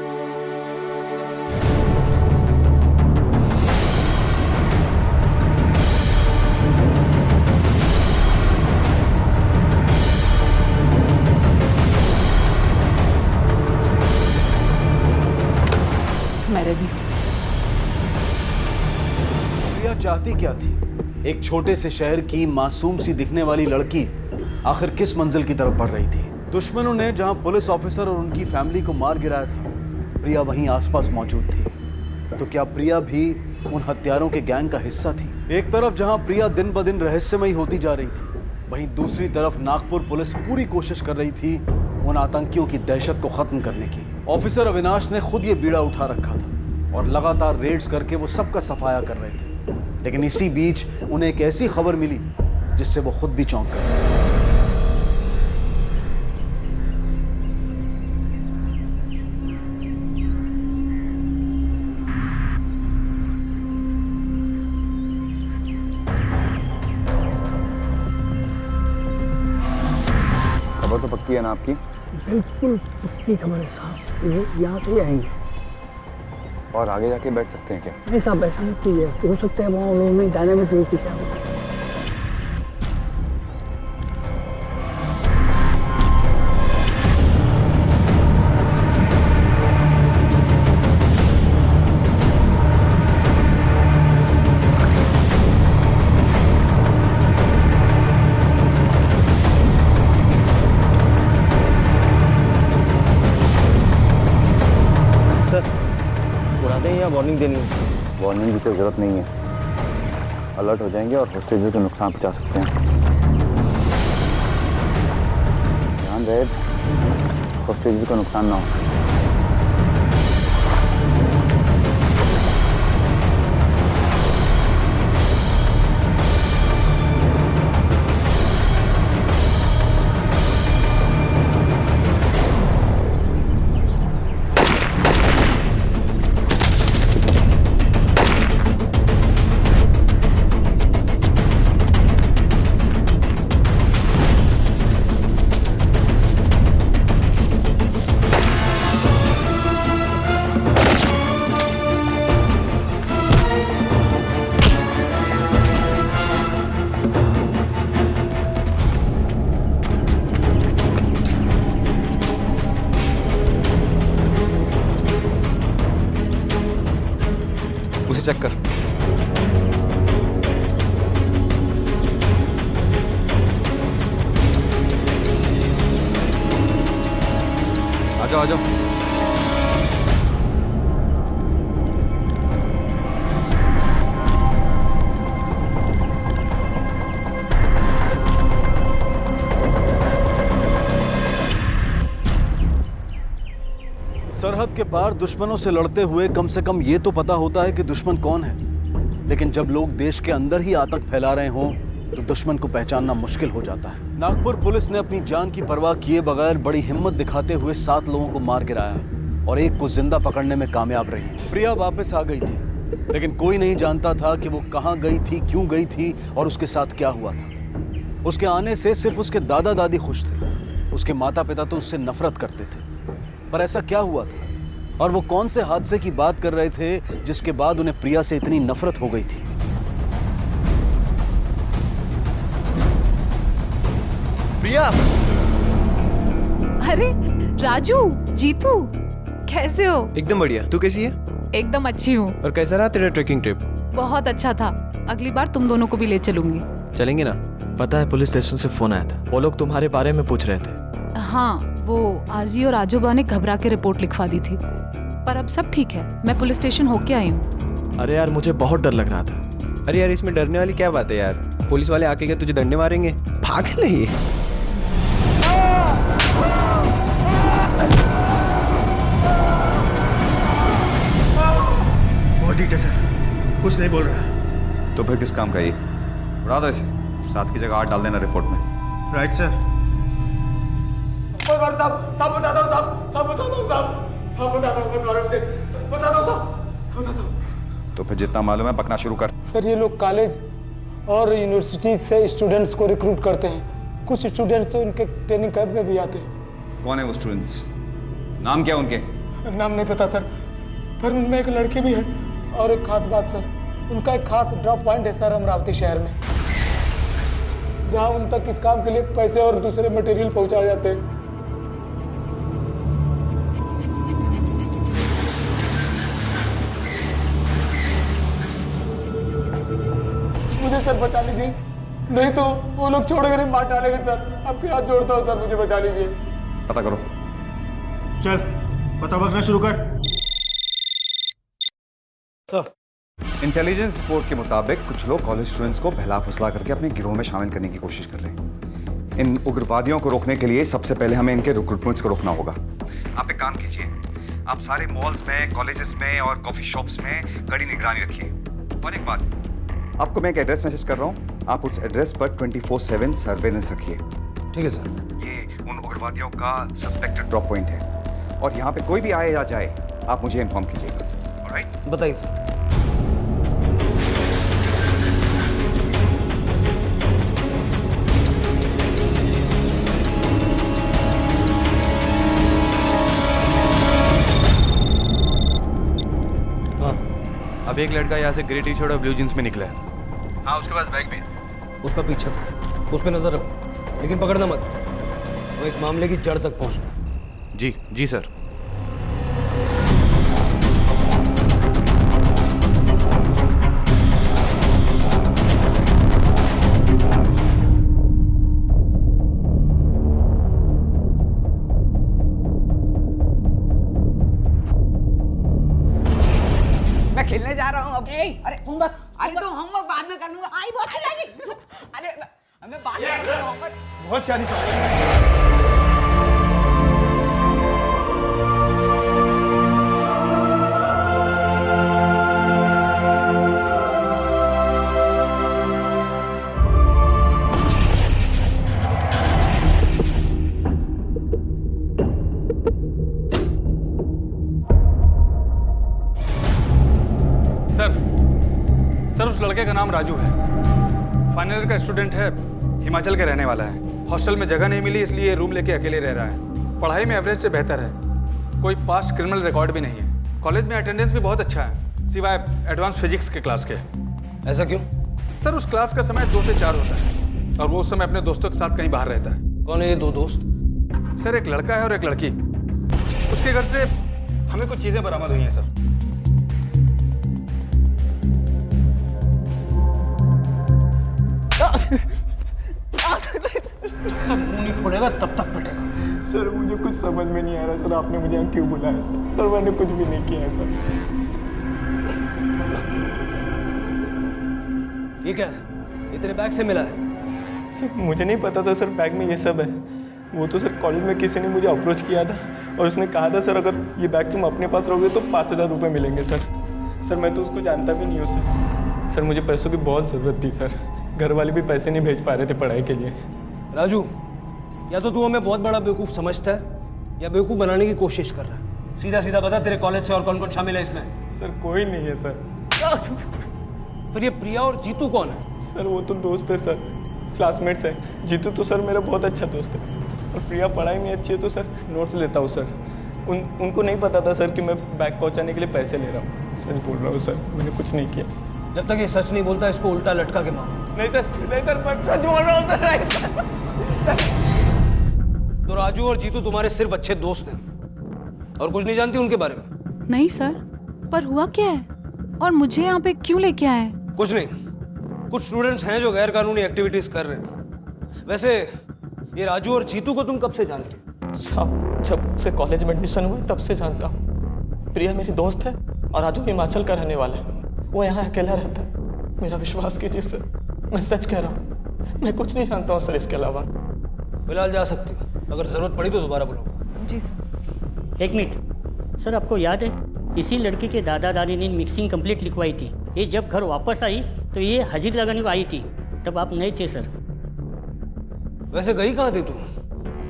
प्रिया चाहती क्या थी? एक छोटे से शहर की मासूम सी दिखने वाली लड़की आखिर किस मंजिल की तरफ बढ़ रही थी? दुश्मनों ने जहां पुलिस ऑफिसर और उनकी फैमिली को मार गिराया था, प्रिया वहीं आसपास मौजूद थी। तो क्या प्रिया भी उन हत्यारों के गैंग का हिस्सा थी? एक तरफ जहां प्रिया दिन ब दिन रहस्यमयी होती जा रही थी, वहीं दूसरी तरफ नागपुर पुलिस पूरी कोशिश कर रही थी उन आतंकियों की दहशत को खत्म करने की। ऑफिसर अविनाश ने खुद ये बीड़ा उठा रखा था और लगातार रेड्स करके वो सबका सफाया कर रहे थे। लेकिन इसी बीच उन्हें एक ऐसी खबर मिली जिससे वो खुद भी चौंक गए। खबर तो पक्की है ना आपकी? बिल्कुल पक्की खबर है साहब, ये यहाँ से ही आएंगे। और आगे जाके बैठ सकते हैं क्या? नहीं साहब, ऐसा नहीं कीजिए, हो सकता है वहाँ उन्होंने जाने में थोड़ी पीछे हो। वार्निंग देनी है? वार्निंग की कोई जरूरत नहीं है। अलर्ट हो जाएंगे और होस्टेज को नुकसान पहुंचा सकते हैं। ध्यान रहे होस्टेज को नुकसान ना हो। चेक कर। जाओ आ जाओ। सरहद के पार दुश्मनों से लड़ते हुए कम से कम ये तो पता होता है कि दुश्मन कौन है, लेकिन जब लोग देश के अंदर ही आतंक फैला रहे हों तो दुश्मन को पहचानना मुश्किल हो जाता है। नागपुर पुलिस ने अपनी जान की परवाह किए बगैर बड़ी हिम्मत दिखाते हुए 7 लोगों को मार गिराया और एक को जिंदा पकड़ने में कामयाब रही। प्रिया वापस आ गई थी, लेकिन कोई नहीं जानता था कि वो कहाँ गई थी, क्यों गई थी और उसके साथ क्या हुआ था। उसके आने से सिर्फ उसके दादा दादी खुश थे, उसके माता पिता तो उससे नफरत करते थे। पर ऐसा क्या हुआ था और वो कौन से हादसे की बात कर रहे थे जिसके बाद उन्हें प्रिया से इतनी नफरत हो गई थी? प्रिया! अरे राजू, जीतू, कैसे हो? एकदम बढ़िया। तू कैसी है? एकदम अच्छी हूँ। और कैसा रहा तेरा ट्रेकिंग ट्रिप? बहुत अच्छा था। अगली बार तुम दोनों को भी ले चलूंगी। चलेंगे ना। पता है पुलिस स्टेशन से फोन आया था, वो लोग तुम्हारे बारे में पूछ रहे थे। हाँ, वो आजी और आजोबा ने घबरा के रिपोर्ट लिखवा दी थी, पर अब सब ठीक है। मैं पुलिस स्टेशन होके आई हूँ। अरे यार मुझे बहुत डर लग रहा था। अरे यार इसमें डरने वाली क्या बात है यार, पुलिस वाले आके क्या तुझे डंडे मारेंगे? पागल है ये। बॉडी टचर कुछ नहीं बोल रहा। तो फिर किस काम का ये? उड़ा दो इसे, 7 की जगह 8 डाल देना रिपोर्ट में। Right sir. तो फिर जितना मालूम है पकना शुरू कर। सर ये लोग कॉलेज और यूनिवर्सिटी से स्टूडेंट्स को रिक्रूट करते हैं। कुछ स्टूडेंट्स तो इनके ट्रेनिंग कैंप में भी आते हैं। कौन है वो स्टूडेंट्स? नाम क्या उनके? नाम नहीं पता सर, पर उनमें एक लड़की भी है। और एक खास बात सर, उनका एक खास ड्रॉप पॉइंट है सर अमरावती शहर में, जहाँ उन तक इस काम के लिए पैसे और दूसरे मटेरियल पहुँचाए जाते हैं। मुझे सर बचा लीजिए, नहीं तो वो लोग छोड़कर मार डालेंगे सर। आपके हाथ जोड़ता हूँ सर, मुझे बचा लीजिए। पता करो। चल पता भगना शुरू कर। इंटेलिजेंस रिपोर्ट के मुताबिक कुछ लोग कॉलेज स्टूडेंट्स को बहला फुसला करके अपने गिरोह में शामिल करने की कोशिश कर रहे हैं। इन उग्रवादियों को रोकने के लिए सबसे पहले हमें इनके रिक्रूटमेंट्स को रोकना होगा। आप एक काम कीजिए, आप सारे मॉल्स में, कॉलेजेस में और कॉफी शॉप्स में कड़ी निगरानी रखिए। और एक बात, आपको मैं एक एड्रेस मैसेज कर रहा हूँ, आप उस एड्रेस पर 24/7 सर्वेलेंस रखिए। ठीक है सर। ये उन उग्रवादियों का सस्पेक्टेड ड्रॉप पॉइंट है और यहाँ पे कोई भी आए या जाए आप मुझे इन्फॉर्म कीजिएगा। ऑलराइट? बताइए सर। अब एक लड़का यहाँ से ग्रे टी शर्ट और ब्लू जींस में निकला है। हाँ, उसके पास बैग भी है। उसका पीछा, उस पर नजर रखो, लेकिन पकड़ना मत। वो इस मामले की जड़ तक पहुंचना। जी जी सर। मैं खेलने जा रहा हूँ अब। अरे होमवर्क, अरे तो होमवर्क बाद में कर लूंगा। आई बहुत चिल्लाएगी। अरे मैं बाद में कर लूंगा होमवर्क। बहुत शादी सर उस लड़के का नाम राजू है, फाइनल ईयर का स्टूडेंट है, हिमाचल के रहने वाला है। हॉस्टल में जगह नहीं मिली इसलिए रूम लेके अकेले रह रहा है। पढ़ाई में एवरेज से बेहतर है, कोई पास्ट क्रिमिनल रिकॉर्ड भी नहीं है। कॉलेज में अटेंडेंस भी बहुत अच्छा है, सिवाय एडवांस फिजिक्स के क्लास के। ऐसा क्यों? सर उस क्लास का समय 2 से 4 होता है और वो उस समय अपने दोस्तों के साथ कहीं बाहर रहता है। कौन है ये 2 दोस्त? सर एक लड़का है और एक लड़की। उसके घर से हमें कुछ चीज़ें बरामद हुई हैं सर। मुंह नहीं खोलेगा तब तक पिटेगा। सर मुझे कुछ समझ में नहीं आ रहा सर, आपने मुझे यहाँ क्यों बुलाया सर? सर मैंने कुछ भी नहीं किया है सर। ये क्या है? ये तेरे बैग से मिला है? सर मुझे नहीं पता था सर बैग में ये सब है। वो तो सर कॉलेज में किसी ने मुझे अप्रोच किया था और उसने कहा था सर अगर ये बैग तुम अपने पास रखोगे तो 5,000 रुपये मिलेंगे सर। सर मैं तो उसको जानता भी नहीं हूँ सर। सर मुझे पैसों की बहुत ज़रूरत थी सर, घर वाले भी पैसे नहीं भेज पा रहे थे पढ़ाई के लिए। राजू, या तो तू हमें बहुत बड़ा बेवकूफ़ समझता है या बेवकूफ़ बनाने की कोशिश कर रहा है। सीधा सीधा बता, तेरे कॉलेज से और कौन कौन शामिल है इसमें? सर कोई नहीं है सर। फिर ये प्रिया और जीतू कौन है? सर वो तो दोस्त है सर, क्लासमेट्स है। जीतू तो सर मेरा बहुत अच्छा दोस्त है और प्रिया पढ़ाई में अच्छी है तो सर नोट्स लेता हूँ सर। उनको नहीं पता था सर कि मैं बैग पहुँचाने के लिए पैसे ले रहा हूँ। सच बोल रहा हूँ सर, मैंने कुछ नहीं किया। जब तक ये सच नहीं बोलता इसको उल्टा लटका के मारो। नहीं सर, नहीं सर, मैं सच बोल रहा हूँ सर। तो राजू और जीतू तुम्हारे सिर्फ अच्छे दोस्त हैं और कुछ नहीं जानती उनके बारे में? नहीं सर, पर हुआ क्या है और मुझे यहाँ पे क्यों लेके आए? कुछ नहीं, कुछ स्टूडेंट्स हैं जो गैर कानूनी एक्टिविटीज कर रहे हैं। वैसे ये राजू और जीतू को तुम कब से जानते हो? साहब जब से कॉलेज में एडमिशन हुआ तब से जानता हूँ। प्रिया मेरी दोस्त है और राजू हिमाचल का रहने वाला है। वो यहाँ अकेला रहता है। मेरा विश्वास कीजिए सर, मैं सच कह रहा हूँ, मैं कुछ नहीं जानता हूँ सर इसके अलावा। फिलहाल जा सकती हो, अगर जरूरत पड़ी तो दोबारा बुलाओ। जी सर। एक मिनट सर, आपको याद है इसी लड़की के दादा दादी ने मिक्सिंग कंप्लीट लिखवाई थी। ये जब घर वापस आई तो ये हाजिर लगाने को आई थी, तब आप नहीं थे सर। वैसे गई कहाँ थी तू?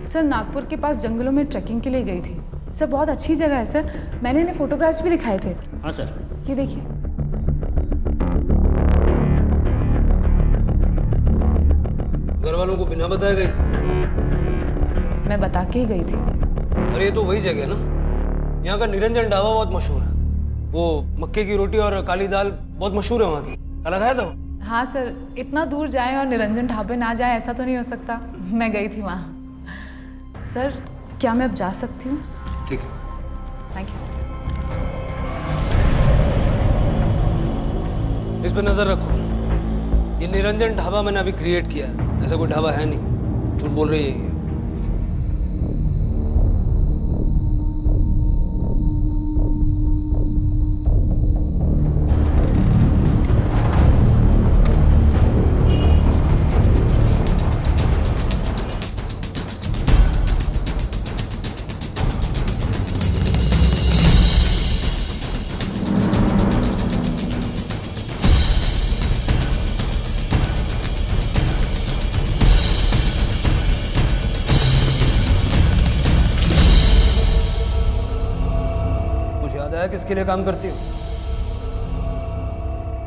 सर नागपुर के पास जंगलों में ट्रैकिंग के लिए गई थी सर। बहुत अच्छी जगह है सर, मैंने इन्हें फोटोग्राफ्स भी दिखाए थे। हाँ सर, ये देखिए। घर वालों को बिना बताए गई थी? मैं बता के ही गई थी। अरे ये तो वही जगह है ना, यहाँ का निरंजन ढाबा बहुत मशहूर है। वो मक्के की रोटी और काली दाल बहुत मशहूर है वहाँ की। खाना खाया था? हाँ सर, इतना दूर जाए और निरंजन ढाबे ना जाए ऐसा तो नहीं हो सकता। मैं गई थी वहाँ। सर क्या मैं अब जा सकती हूँ? ठीक है। Thank you sir. इस पर नजर रखो। ये निरंजन ढाबा मैंने अभी क्रिएट किया है, ऐसा कोई ढाबा है नहीं। झूठ बोल रही है ये। किसके लिए काम करती हो?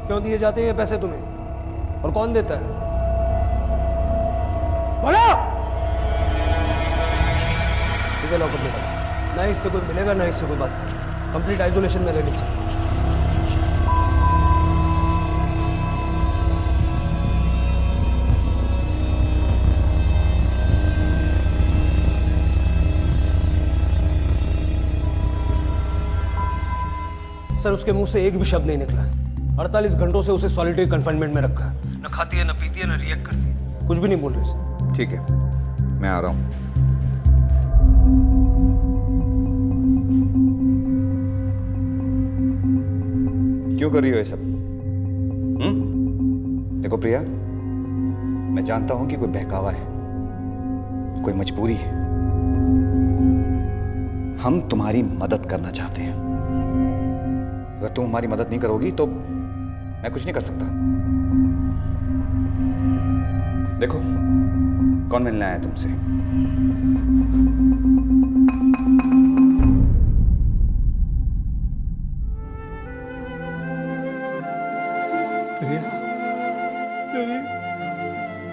क्यों दिए जाते हैं ये पैसे तुम्हें और कौन देता है? बोलो! इसे लॉकअप में डालो। ना इससे कोई मिलेगा ना इससे कोई बात करेगा। कंप्लीट आइसोलेशन में रहनी चाहिए। सर उसके मुंह से एक भी शब्द नहीं निकला। 48 घंटों से उसे सॉलिटरी कन्फाइनमेंट में रखा है। न खाती है, न पीती है, न रिएक्ट करती है। कुछ भी नहीं बोल रही सर। ठीक है, मैं आ रहा हूं। क्यों कर रही हो ये सब? देखो प्रिया, मैं जानता हूं कि कोई बहकावा है, कोई मजबूरी है। हम तुम्हारी मदद करना चाहते हैं। अगर तुम हमारी मदद नहीं करोगी तो मैं कुछ नहीं कर सकता। देखो कौन मिलने आया तुमसे। प्रिया,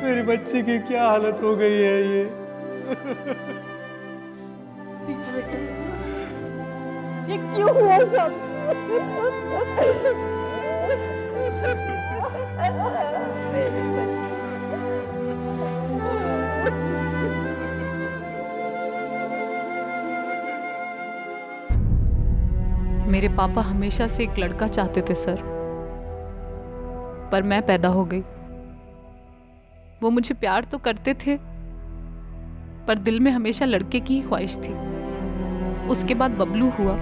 मेरी बच्ची की क्या हालत हो गई है ये? ये क्यों हुआ सब? मेरे पापा हमेशा से एक लड़का चाहते थे सर, पर मैं पैदा हो गई। वो मुझे प्यार तो करते थे, पर दिल में हमेशा लड़के की ही ख्वाहिश थी। उसके बाद बबलू हुआ।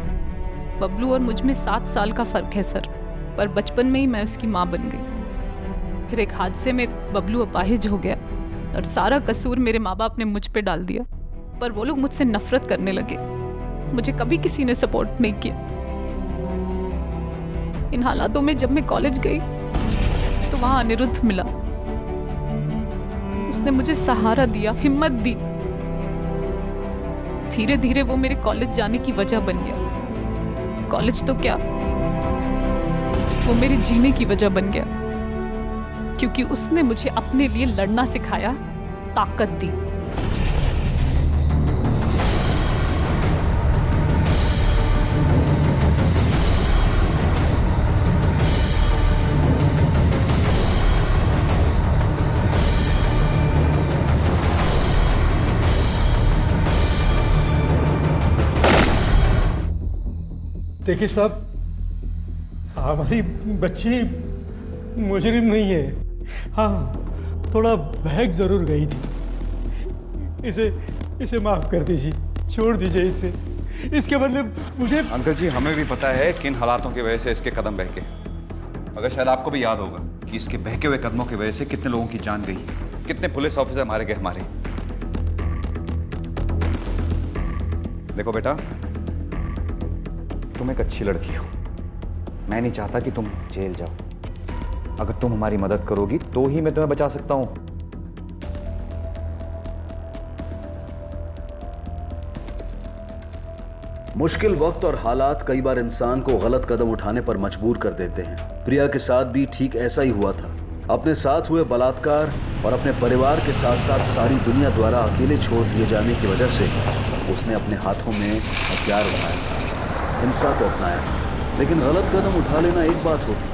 बबलू और मुझ में 7 साल का फ़र्क है सर, पर बचपन में ही मैं उसकी माँ बन गई। फिर एक हादसे में बबलू अपाहिज हो गया और सारा कसूर मेरे माँ बाप ने मुझ पे डाल दिया। पर वो लोग मुझसे नफरत करने लगे। मुझे कभी किसी ने सपोर्ट नहीं किया। इन हालातों में जब मैं कॉलेज गई तो वहाँ अनिरुद्ध मिला। उसने मुझे सहारा दिया, हिम्मत दी। धीरे धीरे वो मेरे कॉलेज जाने की वजह बन गया। कॉलेज तो क्या, वो मेरे जीने की वजह बन गया, क्योंकि उसने मुझे अपने लिए लड़ना सिखाया, ताकत दी। देखिए साहब, हमारी बच्ची मुजरिम नहीं है। हाँ, थोड़ा बहक जरूर गई थी। इसे माफ कर दीजिए, छोड़ दीजिए इसे। इसके बदले मुझे। अंकल जी, हमें भी पता है किन हालातों की वजह से इसके कदम बहके। मगर शायद आपको भी याद होगा कि इसके बहके हुए कदमों की वजह से कितने लोगों की जान गई, कितने पुलिस ऑफिसर मारे गए हमारे। देखो बेटा, तुम एक अच्छी लड़की हो। मैं नहीं चाहता कि तुम जेल जाओ। अगर तुम हमारी मदद करोगी तो ही मैं तुम्हें बचा सकता हूं। मुश्किल वक्त और हालात कई बार इंसान को गलत कदम उठाने पर मजबूर कर देते हैं। प्रिया के साथ भी ठीक ऐसा ही हुआ था। अपने साथ हुए बलात्कार और अपने परिवार के साथ साथ सारी दुनिया द्वारा अकेले छोड़ दिए जाने की वजह से उसने अपने हाथों में हथियार उठाया, हिंसा को अपनाया। लेकिन गलत कदम उठा लेना एक बात होती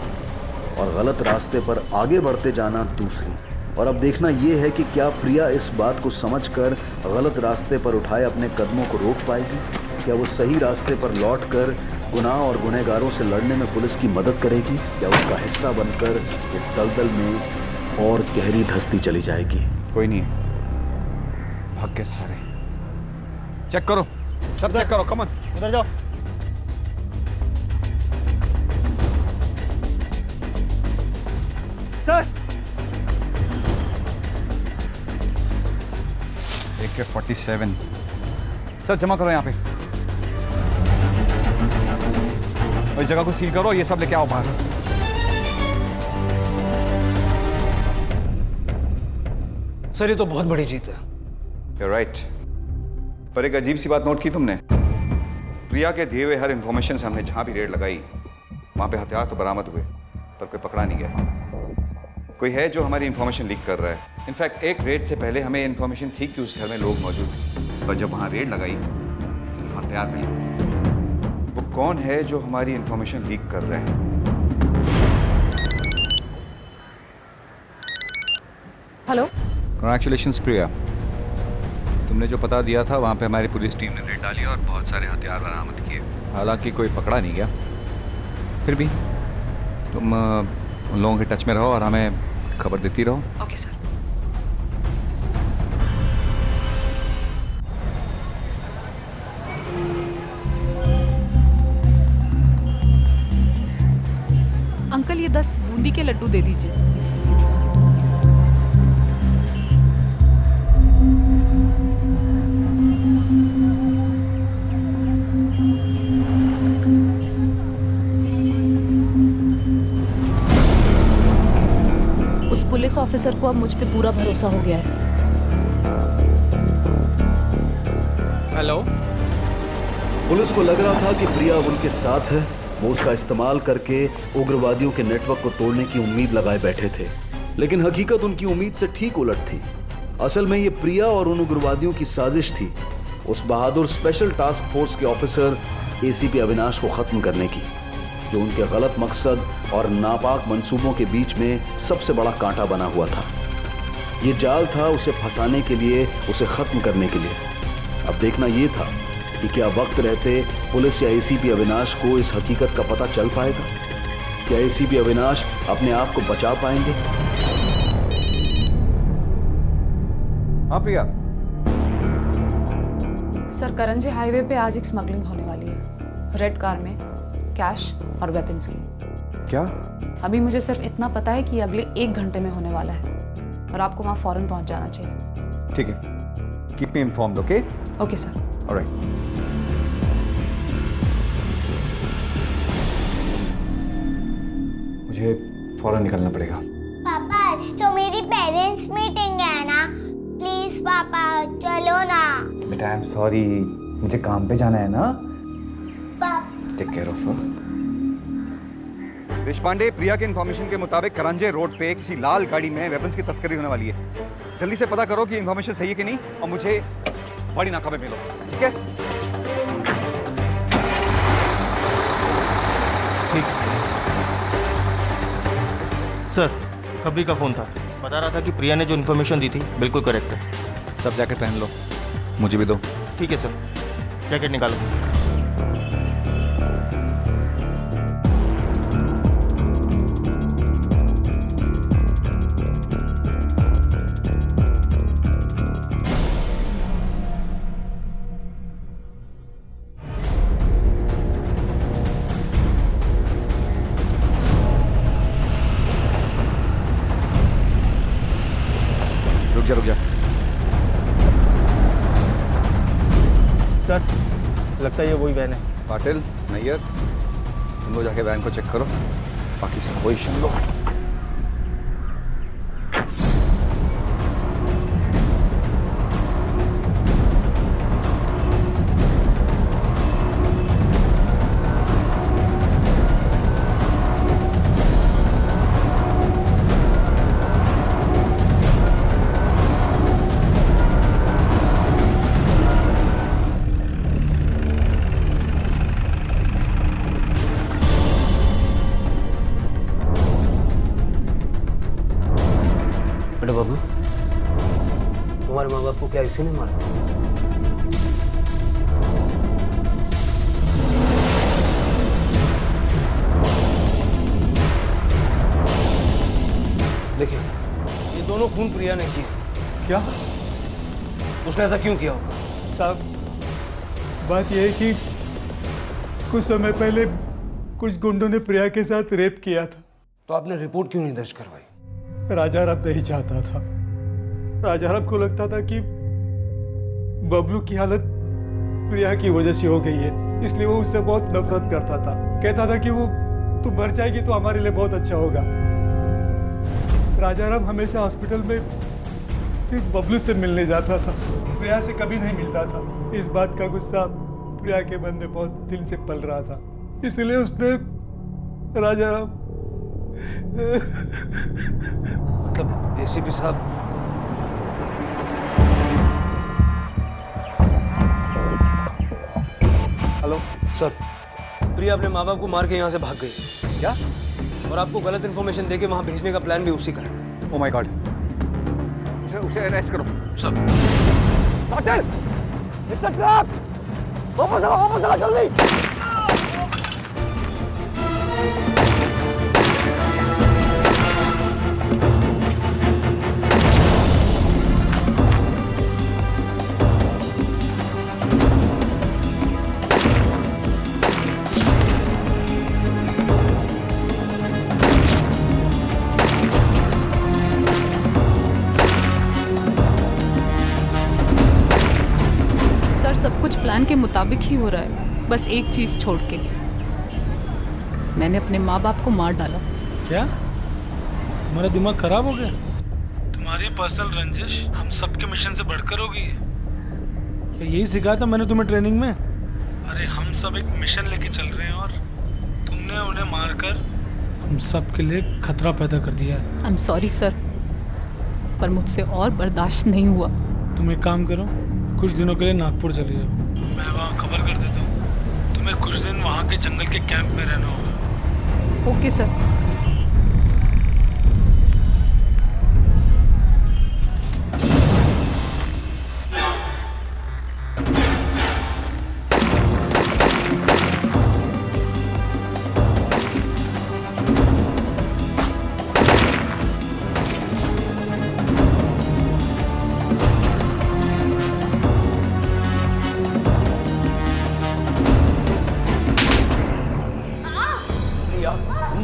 और गलत रास्ते पर आगे बढ़ते जाना दूसरी। और अब देखना यह है कि क्या प्रिया इस बात को समझकर गलत रास्ते पर उठाए अपने कदमों को रोक पाएगी। क्या वो सही रास्ते पर लौटकर गुनाह और गुनहगारों से लड़ने में पुलिस की मदद करेगी, या उसका हिस्सा बनकर इस दलदल में और गहरी धंसती चली जाएगी। कोई नहीं, भाग के सारे चेक करो, सब चेक करो। कमन, उधर जाओ। सर, AK-47 सर जमा करो यहाँ पे। और इस जगह को सील करो, ये सब लेके आओ बाहर। सर, ये तो बहुत बड़ी जीत है। You're right. पर एक अजीब सी बात नोट की तुमने? प्रिया के दिए हुए हर इंफॉर्मेशन से हमने जहां भी रेड लगाई, वहां पे हथियार तो बरामद हुए, पर कोई पकड़ा नहीं गया। कोई है जो हमारी इंफॉर्मेशन लीक कर रहा है। इनफैक्ट एक रेड से पहले हमें इंफॉर्मेशन थी कि उस घर में लोग मौजूद हैं, पर जब वहां रेड लगाई सिर्फ हथियार मिले। वो कौन है जो हमारी इंफॉर्मेशन लीक कर रहा है? हेलो, कांग्रेचुलेशंस प्रिया, तुमने जो पता दिया था वहाँ पे हमारी पुलिस टीम ने रेड डाली और बहुत सारे हथियार बरामद किए। हालांकि कोई पकड़ा नहीं गया, फिर भी तुम उन लोगों के टच में रहो और हमें खबर देती रहो। Okay sir. अंकल, ये 10 बूंदी के लड्डू दे दीजिए। पुलिस ऑफिसर को अब मुझ पे पूरा भरोसा हो गया है। हेलो, पुलिस को लग रहा था कि प्रिया उनके साथ है। वो उसका इस्तेमाल करके उग्रवादियों के नेटवर्क को तोड़ने की उम्मीद लगाए बैठे थे, लेकिन हकीकत उनकी उम्मीद से ठीक उलट थी। असल में ये प्रिया और उन उग्रवादियों की साजिश थी, उस बहादुर स्पेशल टास्क फोर्स के ऑफिसर ACP अविनाश को खत्म करने की, जो उनके गलत मकसद और नापाक मंसूबों के बीच में सबसे बड़ा कांटा बना हुआ था। ये जाल था उसे फंसाने के लिए, उसे खत्म करने के लिए। अब देखना ये था कि क्या वक्त रहते पुलिस या ACP अविनाश को इस हकीकत का पता चल पाएगा। क्या ACP अविनाश अपने आप को बचा पाएंगे? हाँ प्रिया, सर करंजी हाईवे पे आज एक स्मगलिंग होने वाली है, रेड कार में कैश और वेपन्स की। क्या? अभी मुझे सिर्फ इतना पता है कि अगले 1 घंटे में होने वाला है और आपको वहाँ फौरन पहुँच जाना चाहिए। ठीक है, keep me informed, okay? Okay sir. Alright. मुझे फौरन निकलना पड़ेगा। पापा आज तो मेरी पेरेंट्स मीटिंग है ना, प्लीज पापा चलो ना। बेटा आई एम सॉरी, मुझे काम पे जाना है ना। Take care of her. Deshpande, Priya के इन्फॉर्मेशन के मुताबिक करंजे रोड पे किसी लाल गाड़ी में वेपन्स की तस्करी होने वाली है। जल्दी से पता करो कि इन्फॉर्मेशन सही है कि नहीं और मुझे बड़ी नाका पे मिलो, ठीक है? ठीक। सर, खबरी का फोन था, बता रहा था कि प्रिया ने जो इन्फॉर्मेशन दी थी बिल्कुल करेक्ट है। सब जैकेट पहन लो, मुझे भी दो। ठीक है सर, जैकेट निकालो। रुक जा। सर, लगता है ये वही वैन है। पाटिल, नैयर, तुम लोग जाके वैन को चेक करो, बाकी सब पोजीशन लो। बाबू, तुम्हारे माँ बाप को क्या इसी ने मारा? देखिए, ये दोनों खून प्रिया ने किए। क्या? उसने ऐसा क्यों किया होगा? साहब, बात यह है कि कुछ समय पहले कुछ गुंडों ने प्रिया के साथ रेप किया था। तो आपने रिपोर्ट क्यों नहीं दर्ज करवाई? राजाराम नहीं चाहता था। राजाराम को लगता था कि बबलू की हालत प्रिया की वजह से हो गई है, इसलिए वो उससे बहुत नफरत करता था। कहता था कि वो तू मर जाएगी तो हमारे लिए बहुत अच्छा होगा। राजाराम हमेशा हॉस्पिटल में सिर्फ बबलू से मिलने जाता था, प्रिया से कभी नहीं मिलता था। इस बात का गुस्सा प्रिया के मन में बहुत दिल से पल रहा था, इसलिए उसने राजाराम मतलब एसीपी साहब, हेलो सर, प्रिया अपने माँ बाप को मार के यहाँ से भाग गई। क्या? और आपको गलत इन्फॉर्मेशन देके वहाँ भेजने का प्लान भी उसी का है। ओह माय गॉड, उसे अरेस्ट करो sir. Patil, it's a trap. वापस आ जल्दी। प्लान के मुताबिक ही हो रहा है, बस एक चीज छोड़ के। मैंने अपने माँ बाप को मार डाला। क्या? तुम्हारा दिमाग खराब हो गया? तुम्हारी पर्सनल रंजिश हम सबके मिशन से बढ़कर हो गई है। क्या यही सिखाया था मैंने तुम्हें ट्रेनिंग में? अरे हम सब एक मिशन लेके चल रहे हैं और तुमने उन्हें मारकर हम सब के लिए खतरा पैदा कर दिया है। आई एम सॉरी सर, पर मुझसे और बर्दाश्त नहीं हुआ। तुम एक काम करो, कुछ दिनों के लिए नागपुर चले जाओ, मैं वहाँ खबर कर देता हूँ। तुम्हें कुछ दिन वहाँ के जंगल के कैंप में रहना होगा। Okay sir.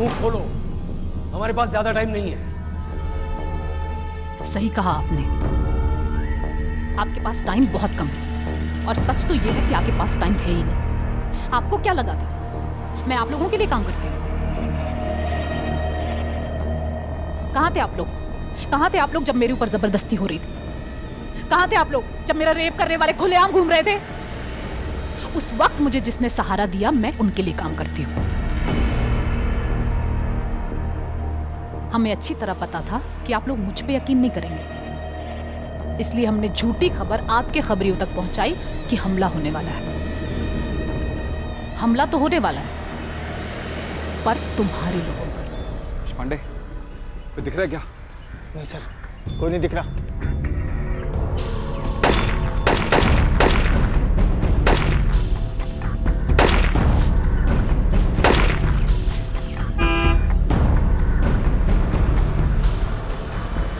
मुंह खोलो, हमारे पास ज्यादा टाइम नहीं है। सही कहा आपने, आपके पास टाइम बहुत कम है और सच तो ये है कि आपके पास टाइम है ही नहीं। आपको क्या लगा था मैं आप लोगों के लिए काम करती हूँ? कहाँ थे आप लोग? कहाँ थे आप लोग जब मेरे ऊपर जबरदस्ती हो रही थी? कहाँ थे आप लोग जब मेरा रेप करने वाले खुलेआम घूम रहे थे? उस वक्त मुझे जिसने सहारा दिया मैं उनके लिए काम करती हूँ। हमें अच्छी तरह पता था कि आप लोग मुझ पे यकीन नहीं करेंगे, इसलिए हमने झूठी खबर आपके खबरियों तक पहुंचाई कि हमला होने वाला है। हमला तो होने वाला है, पर तुम्हारे लोगों पर। पांडे, कोई दिख रहा है क्या? नहीं सर, कोई नहीं दिख रहा।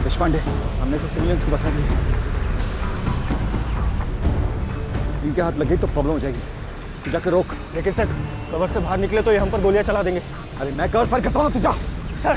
देशपांडे, सामने से सिविलियंस की बस आ रही है। इनके हाथ लग गई तो प्रॉब्लम हो जाएगी, तू जाकर रोक। लेकिन सर, कवर से बाहर निकले तो ये हम पर गोलियां चला देंगे। अरे मैं कवर फायर करता हूँ, तू जा। सर,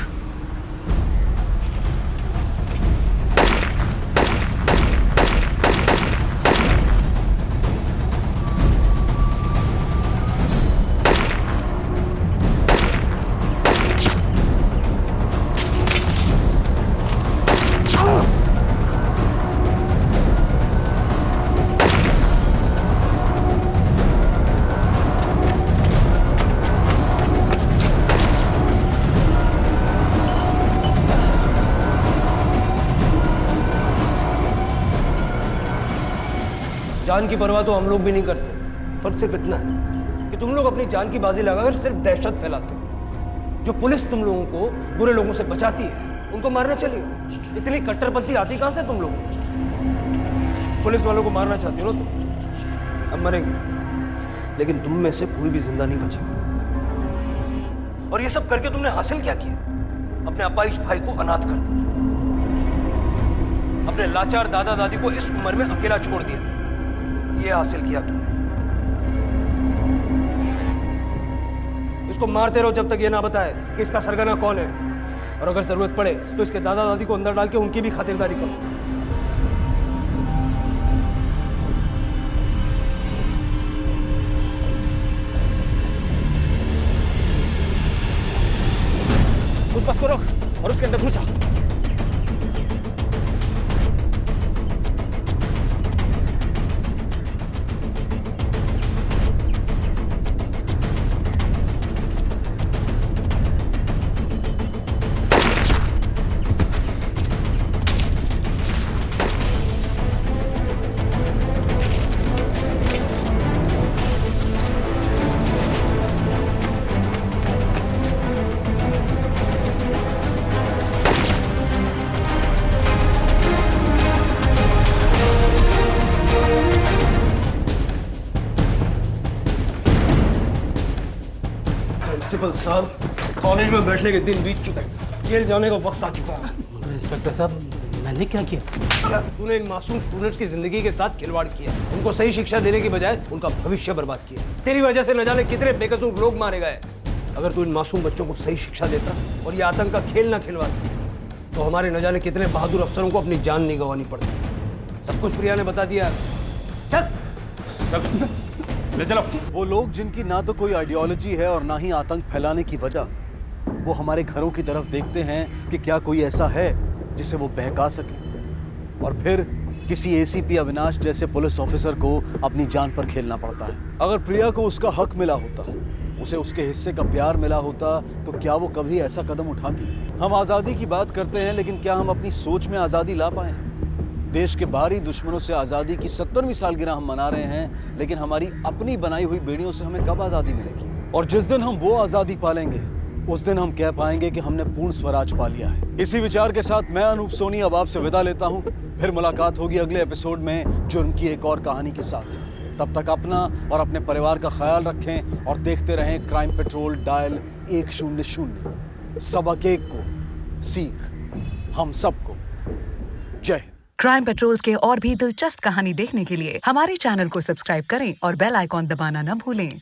जान की परवाह तो हम लोग भी नहीं करते। फर्क सिर्फ इतना है कि तुम लोग अपनी जान की बाजी लगाकर सिर्फ दहशत फैलाते हो। जो पुलिस तुम लोगों को बुरे लोगों से बचाती है, उनको मारने चली हो। इतनी कट्टरपंथी आती कहां से तुम लोगों को? पुलिस वालों को मारना चाहती हो ना तुम? अब मरेंगे, लेकिन तुम में से कोई भी जिंदा नहीं बचेगा। और ये सब करके तुमने हासिल क्या किया? अपने अपाहिज भाई को अनाथ कर दिया, अपने लाचार दादा दादी को इस उम्र में अकेला छोड़ दिया। ये हासिल किया तुमने। इसको मारते रहो जब तक ये ना बताए कि इसका सरगना कौन है, और अगर जरूरत पड़े तो इसके दादा दादी को अंदर डाल के उनकी भी खातिरदारी करो। उस बस को रोक और उसके अंदर घुस जा। प्रिंसिपल साहब, कॉलेज में बैठने के दिन बीत चुके हैं, जेल जाने का वक्त आ चुका है। मगर इंस्पेक्टर साहब, मैंने क्या किया? तूने इन मासूम स्टूडेंट्स की जिंदगी के साथ खिलवाड़ किया, उनको सही शिक्षा देने की बजाय उनका भविष्य बर्बाद किया। तेरी वजह से न जाने कितने बेकसूर लोग मारे गए। अगर तू इन मासूम बच्चों को सही शिक्षा देता और ये आतंक का खेल ना खिलवाता, तो हमारे न जाने कितने बहादुर अफसरों को अपनी जान नहीं गंवानी पड़ती। सब कुछ प्रिया ने बता दिया। चल ले चलो। वो लोग जिनकी ना तो कोई आइडियोलॉजी है और ना ही आतंक फैलाने की वजह, वो हमारे घरों की तरफ देखते हैं कि क्या कोई ऐसा है जिसे वो बहका सके, और फिर किसी एसीपी अविनाश जैसे पुलिस ऑफिसर को अपनी जान पर खेलना पड़ता है। अगर प्रिया को उसका हक मिला होता, उसे उसके हिस्से का प्यार मिला होता, तो क्या वो कभी ऐसा कदम उठाती? हम आज़ादी की बात करते हैं, लेकिन क्या हम अपनी सोच में आज़ादी ला पाए हैं? देश के बाहरी दुश्मनों से आज़ादी की 70वीं सालगिरह हम मना रहे हैं, लेकिन हमारी अपनी बनाई हुई बेड़ियों से हमें कब आज़ादी मिलेगी? और जिस दिन हम वो आज़ादी पालेंगे, उस दिन हम कह पाएंगे कि हमने पूर्ण स्वराज पा लिया है। इसी विचार के साथ मैं अनूप सोनी अब आपसे विदा लेता हूँ। फिर मुलाकात होगी अगले एपिसोड में जुर्म की एक और कहानी के साथ। तब तक अपना और अपने परिवार का ख्याल रखें और देखते रहें क्राइम पेट्रोल डायल 100। सबक एक को सीख हम सबको। जय हिंद। क्राइम पेट्रोल्स के और भी दिलचस्प कहानी देखने के लिए हमारे चैनल को सब्सक्राइब करें और बेल आइकॉन दबाना न भूलें।